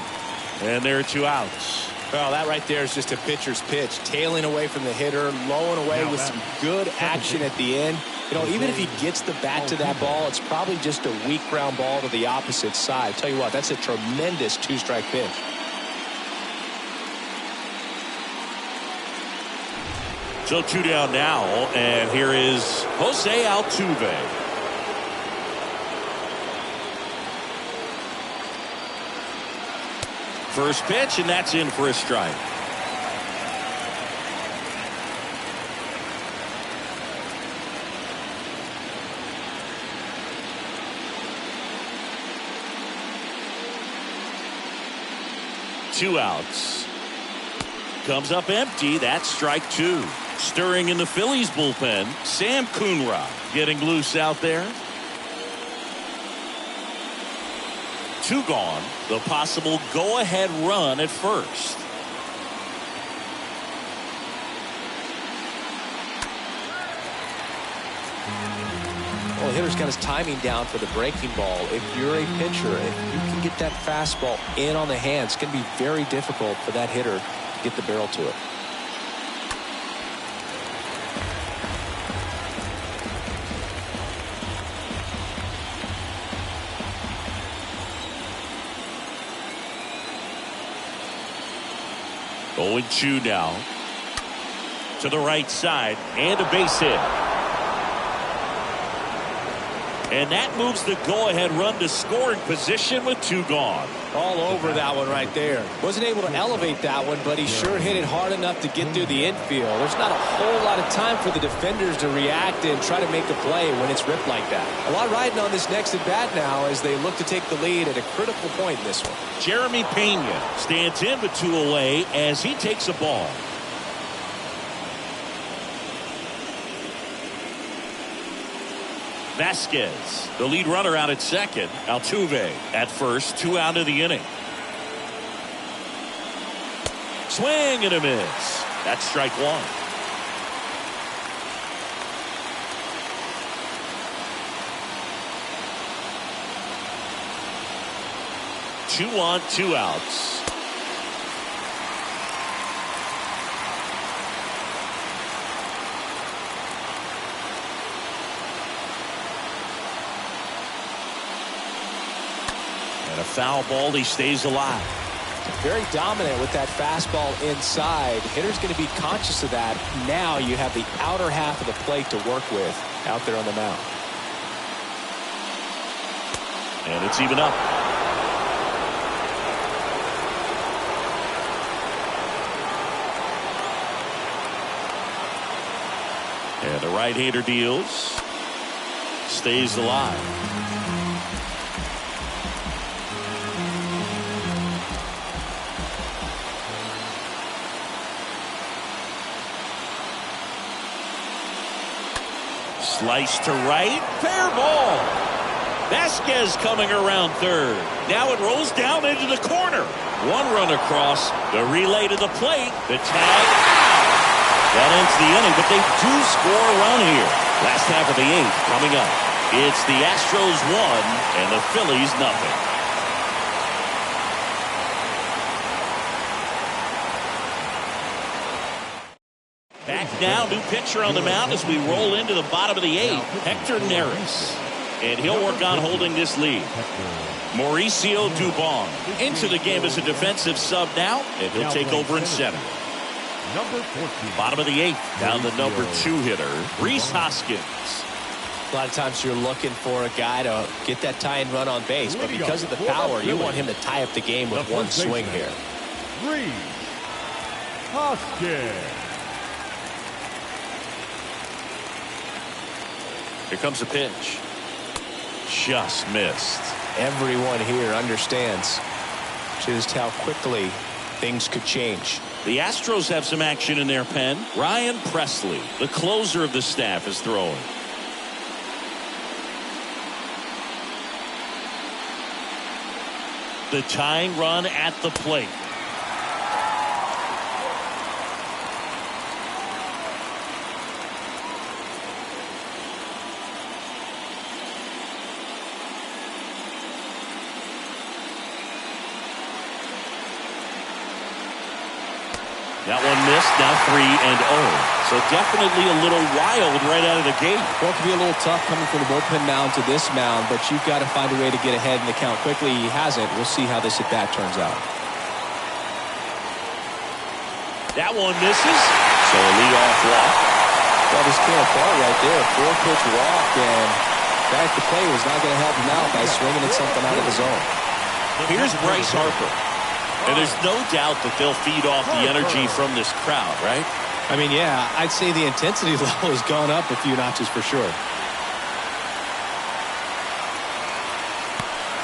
And there are 2 outs. Well, that right there is just a pitcher's pitch. Tailing away from the hitter, lowing away with some good action at the end. You know, even if he gets the bat to that ball, it's probably just a weak ground ball to the opposite side. Tell you what, that's a tremendous 2-strike pitch. So 2 down now, and here is Jose Altuve. First pitch, and that's in for a strike. Two outs. Comes up empty. That's strike 2. Stirring in the Phillies bullpen, Sam Coonrod getting loose out there. 2 gone. The possible go-ahead run at first. Well, the hitter's got his timing down for the breaking ball. If you're a pitcher, if you can get that fastball in on the hand, it's going to be very difficult for that hitter to get the barrel to it. Going 2 now. To the right side, and a base hit. And that moves the go-ahead run to scoring position with 2 gone. All over that one right there. Wasn't able to elevate that one, but he sure hit it hard enough to get through the infield. There's not a whole lot of time for the defenders to react and try to make a play when it's ripped like that. A lot riding on this next at-bat now as they look to take the lead at a critical point in this one. Jeremy Pena stands in with 2 away as he takes a ball. Vasquez, the lead runner, out at second. Altuve at first, 2 out of the inning. Swing and a miss. That's strike 1. Two on, 2 outs. And a foul ball, he stays alive. Very dominant with that fastball inside. Hitter's going to be conscious of that. Now you have the outer half of the plate to work with out there on the mound. And it's even up. And the right-hander deals. Stays alive. Slice to right, fair ball. Vasquez coming around third. Now it rolls down into the corner. 1 run across, the relay to the plate, the tag. That ends the inning, but they do score a run here. Last half of the 8th coming up. It's the Astros 1 and the Phillies nothing. Back now, new pitcher on the mound as we roll into the bottom of the 8th. Hector Neris. And he'll work on holding this lead. Mauricio Dubon into the game as a defensive sub now, and he'll take over in center. Number 14. Bottom of the 8th, down the number 2 hitter, Rhys Hoskins. A lot of times you're looking for a guy to get that tying run on base, but because of the power, you want him to tie up the game with 1 swing here. Rhys Hoskins. Here comes a pitch. Just missed. Everyone here understands just how quickly things could change. The Astros have some action in their pen. Ryan Presley, the closer of the staff, is throwing. The tying run at the plate. That one missed, now 3-0. So definitely a little wild right out of the gate. Well, it could be a little tough coming from the bullpen mound to this mound, but you've got to find a way to get ahead in the count quickly. He hasn't. We'll see how this at-bat turns out. That one misses. So a leadoff walk. Well, this came apart right there. 4-pitch walk, and back the play was not going to help him out by swinging at something out of the zone. Here's Bryce Harper. And there's no doubt that they'll feed off the energy from this crowd, right? I mean, yeah, I'd say the intensity level has gone up a few notches for sure.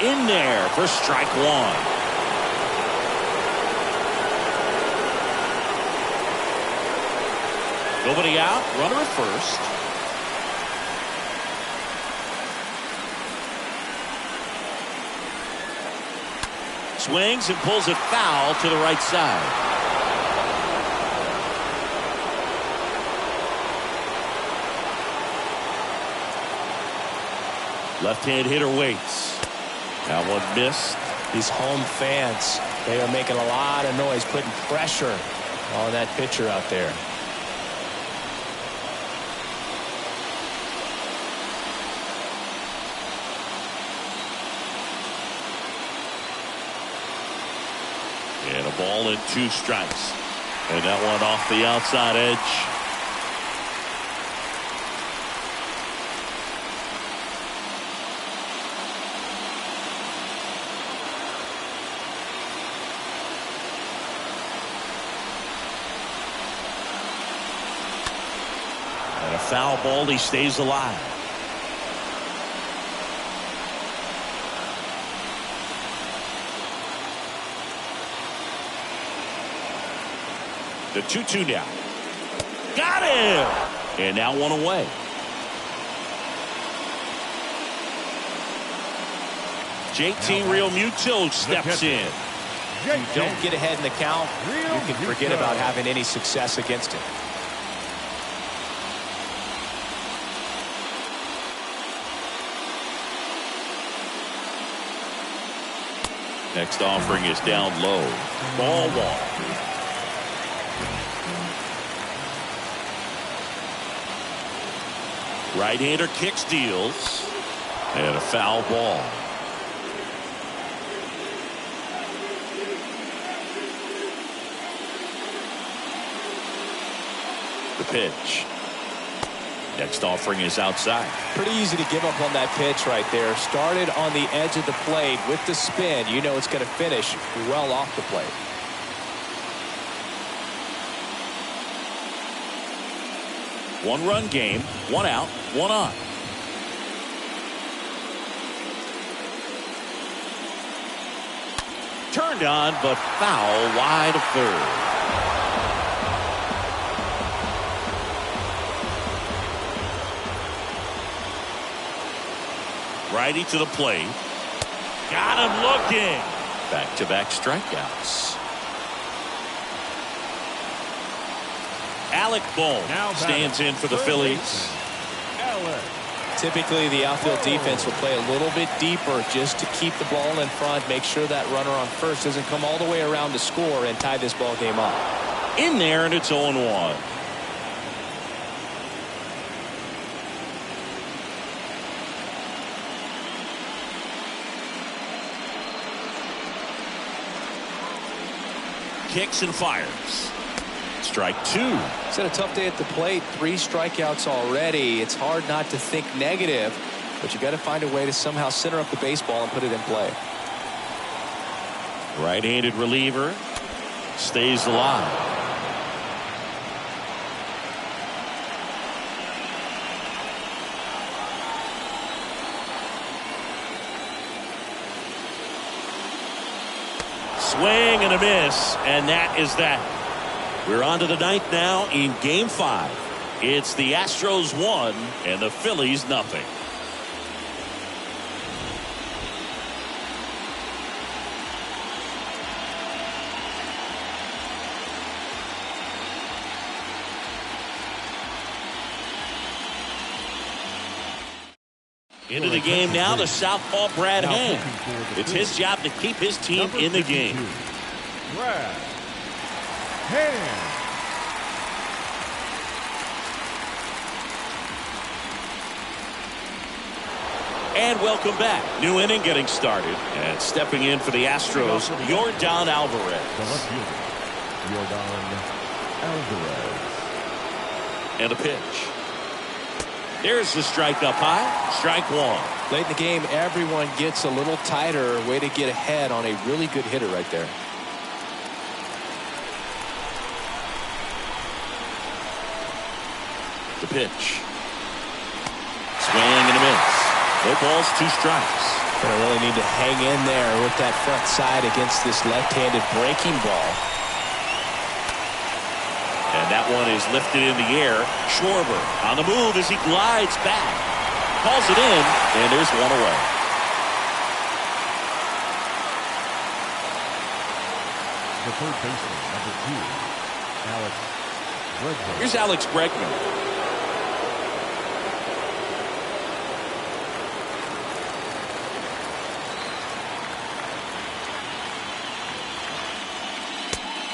In there for strike 1. Nobody out, runner at first. Swings and pulls it foul to the right side. Left-hand hitter waits. That one missed. These home fans, they are making a lot of noise, putting pressure on that pitcher out there. And a ball and 2 strikes. And that one off the outside edge. foul ball. He stays alive. The 2-2 now. Got him! And now one away. JT Real Muto steps in. You don't get ahead in the count, you can forget about having any success against him. Next offering is down low. Ball one. Right-hander kicks, deals, and a foul ball. The pitch. Next offering is outside. Pretty easy to give up on that pitch right there. Started on the edge of the plate with the spin. You know it's going to finish well off the plate. One-run game, one out, one on. Turned on, but foul wide of third. Righty to the plate. Got him looking. Back-to-back strikeouts. Alec Bohm stands in for the Phillies. Typically, the outfield defense will play a little bit deeper just to keep the ball in front, make sure that runner on first doesn't come all the way around to score and tie this ball game up. In there, and it's 0-1. Kicks and fires. Strike two. He's had a tough day at the plate. 3 strikeouts already. It's hard not to think negative, but you got to find a way to somehow center up the baseball and put it in play. Right-handed reliever stays alive. Swing and a miss, and that is that. We're on to the 9th now in Game 5. It's the Astros 1 and the Phillies nothing. Into the game now, the southpaw Brad Hand. It's his job to keep his team in the game. Brad Hand. And welcome back. New inning getting started. And stepping in for the Astros, Yordan Alvarez. Yordan Alvarez. And a pitch. There's the strike up high. Strike one. Late in the game, everyone gets a little tighter. Way to get ahead on a really good hitter right there. The pitch. Swing and a miss. No balls, 2 strikes. Gonna really need to hang in there with that front side against this left-handed breaking ball. And that one is lifted in the air. Schwarber on the move as he glides back. Calls it in, and there's one away. The third baseman, number 2, Alex Bregman. Here's Alex Bregman.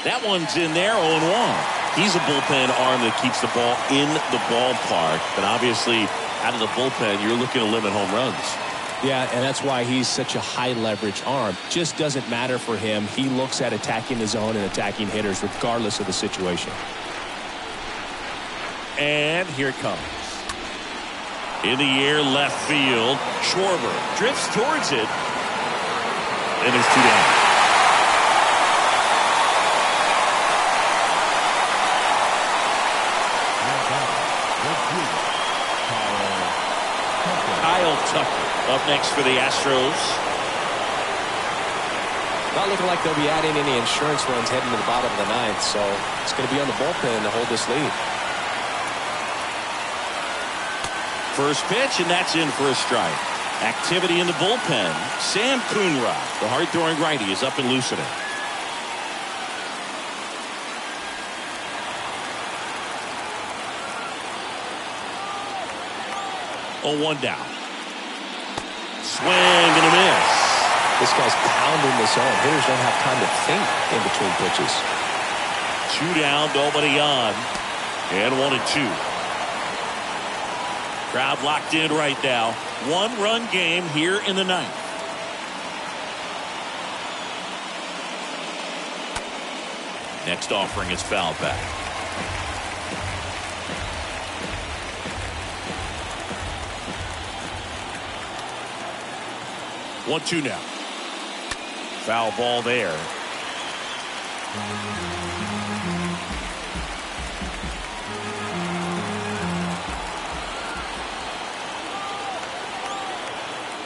That one's in there, 0-1. He's a bullpen arm that keeps the ball in the ballpark. But obviously, out of the bullpen, you're looking to limit home runs. Yeah, and that's why he's such a high-leverage arm. Just doesn't matter for him. He looks at attacking the zone and attacking hitters regardless of the situation. And here it comes. In the air, left field. Schwarber drifts towards it. And there's 2 down. Up next for the Astros. Not looking like they'll be adding any insurance runs heading to the bottom of the ninth, so it's going to be on the bullpen to hold this lead. First pitch, and that's in for a strike. Activity in the bullpen. Sam Coonrod, the hard-throwing righty, is up and loosening. Oh, 1 down. Swing and a miss. This guy's pounding the zone. Hitters don't have time to think in between pitches. 2 down, nobody on. And 1-2. Crowd locked in right now. 1-run game here in the ninth. Next offering is fouled back. One, 2 now. Foul ball there.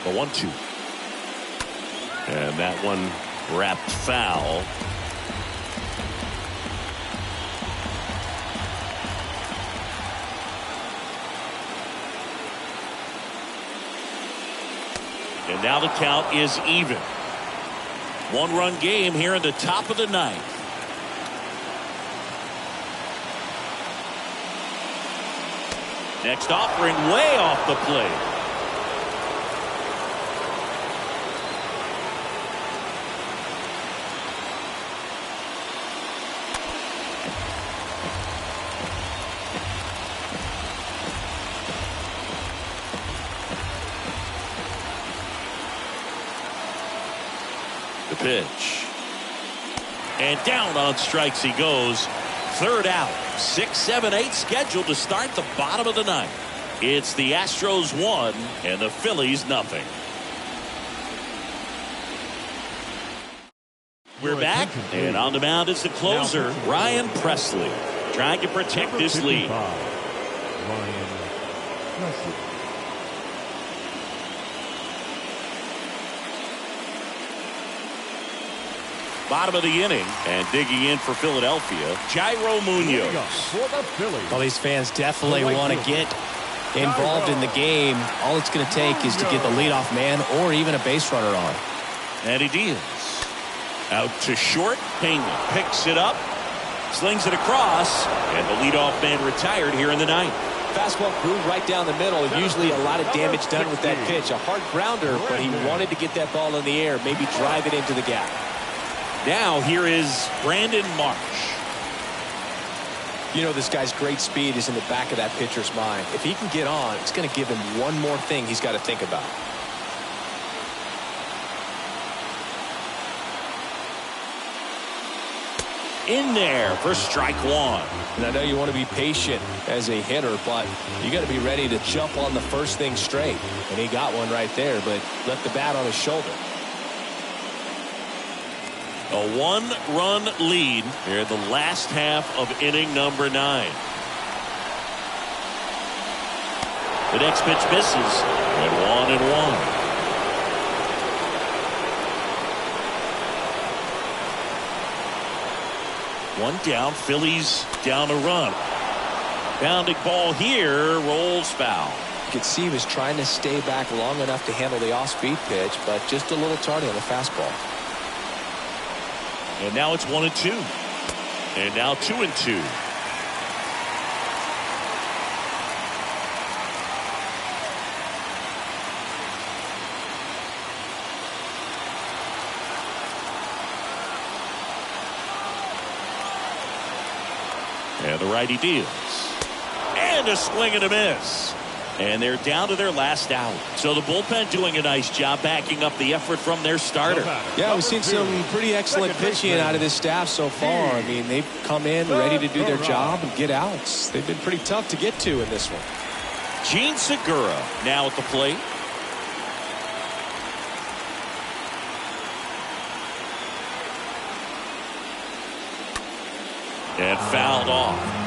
The 1-2. And that one wrapped foul. And now the count is even. 1-run game here in the top of the ninth. Next offering way off the plate. The pitch. And down on strikes he goes. Third out. 6, 7, 8 scheduled to start the bottom of the ninth. It's the Astros 1 and the Phillies nothing. We're back, and on the mound is the closer, Ryan Presley, trying to protect this lead. Ryan Presley. Bottom of the inning, and digging in for Philadelphia, Jairo Munoz. For the Phillies. Well, these fans definitely want to get involved in the game. All it's going to take is to get the leadoff man or even a base runner on. And he deals. Out to short. Pena picks it up, slings it across, and the leadoff man retired here in the ninth. Fastball groove right down the middle. Usually a lot of damage done with that pitch. A hard grounder, but he wanted to get that ball in the air, maybe drive it into the gap. Now here is Brandon Marsh. You know, this guy's great speed is in the back of that pitcher's mind. If he can get on, it's going to give him one more thing he's got to think about. In there for strike one. And I know you want to be patient as a hitter, but you got to be ready to jump on the first thing straight. And he got one right there, but left the bat on his shoulder. A 1-run lead here in the last half of inning number 9. The next pitch misses, and 1-1. One down, Phillies down a run. Bounding ball here, rolls foul. You could see he was trying to stay back long enough to handle the off-speed pitch, but just a little tardy on the fastball. And now it's 1-2. And now 2-2. And the righty deals. And a swing and a miss. And they're down to their last out. So the bullpen doing a nice job backing up the effort from their starter. Yeah, we've seen some pretty excellent pitching out of this staff so far. I mean, they've come in ready to do their job and get outs. They've been pretty tough to get to in this one. Gene Segura now at the plate. And fouled off.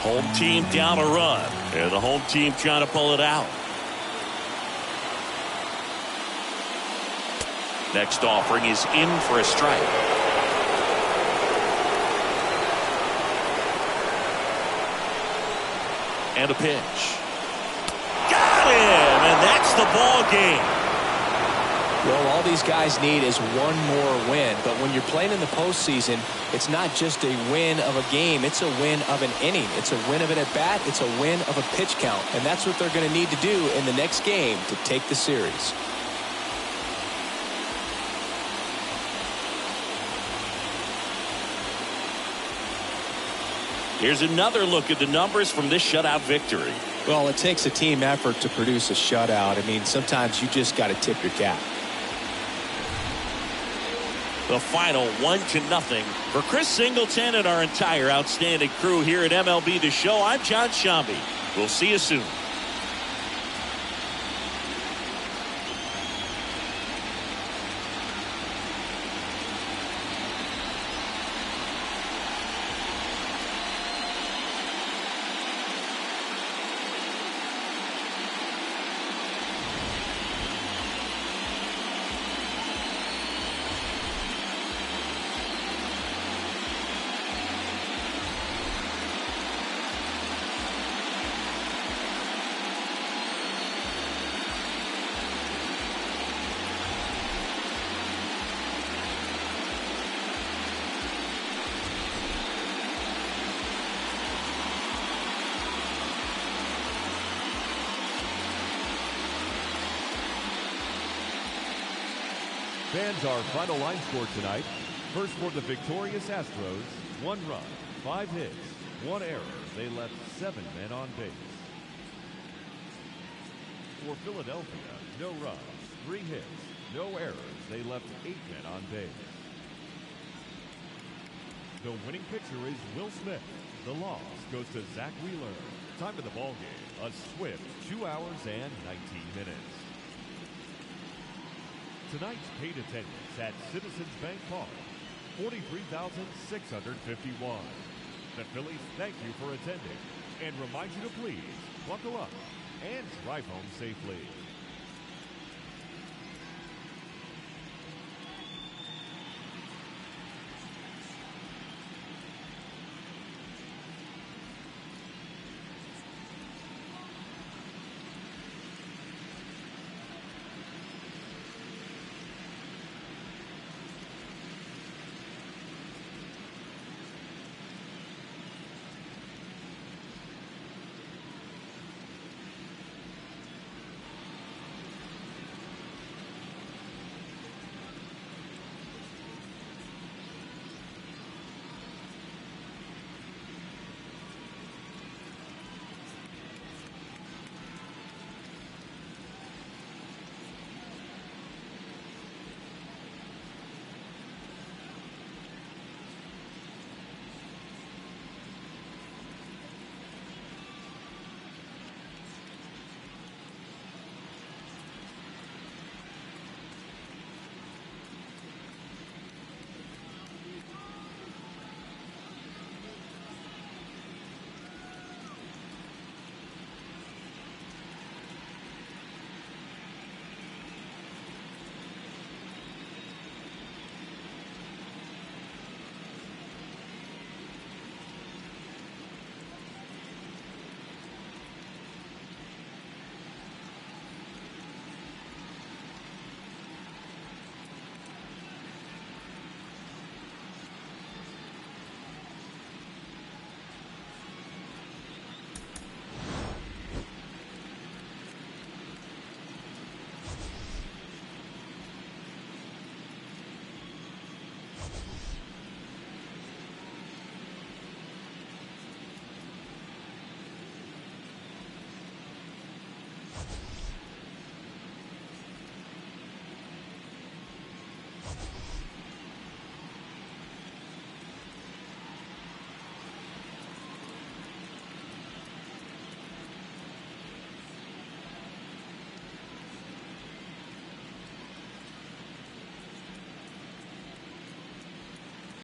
Home team down a run. And the home team trying to pull it out. Next offering is in for a strike. And a pitch. Got him! And that's the ball game. Well, all these guys need is one more win. But when you're playing in the postseason, it's not just a win of a game. It's a win of an inning. It's a win of an at-bat. It's a win of a pitch count. And that's what they're going to need to do in the next game to take the series. Here's another look at the numbers from this shutout victory. Well, it takes a team effort to produce a shutout. I mean, sometimes you just got to tip your cap. The final 1-0 for Chris Singleton and our entire outstanding crew here at MLB The Show. I'm John Shambi. We'll see you soon. Fans, our final line score tonight. First for the victorious Astros, 1 run, 5 hits, 1 error. They left 7 men on base. For Philadelphia, no runs, 3 hits, no errors. They left 8 men on base. The winning pitcher is Will Smith. The loss goes to Zach Wheeler. Time of the ball game, a swift 2 hours and 19 minutes. Tonight's paid attendance at Citizens Bank Park, 43,651. The Phillies thank you for attending and remind you to please buckle up and drive home safely.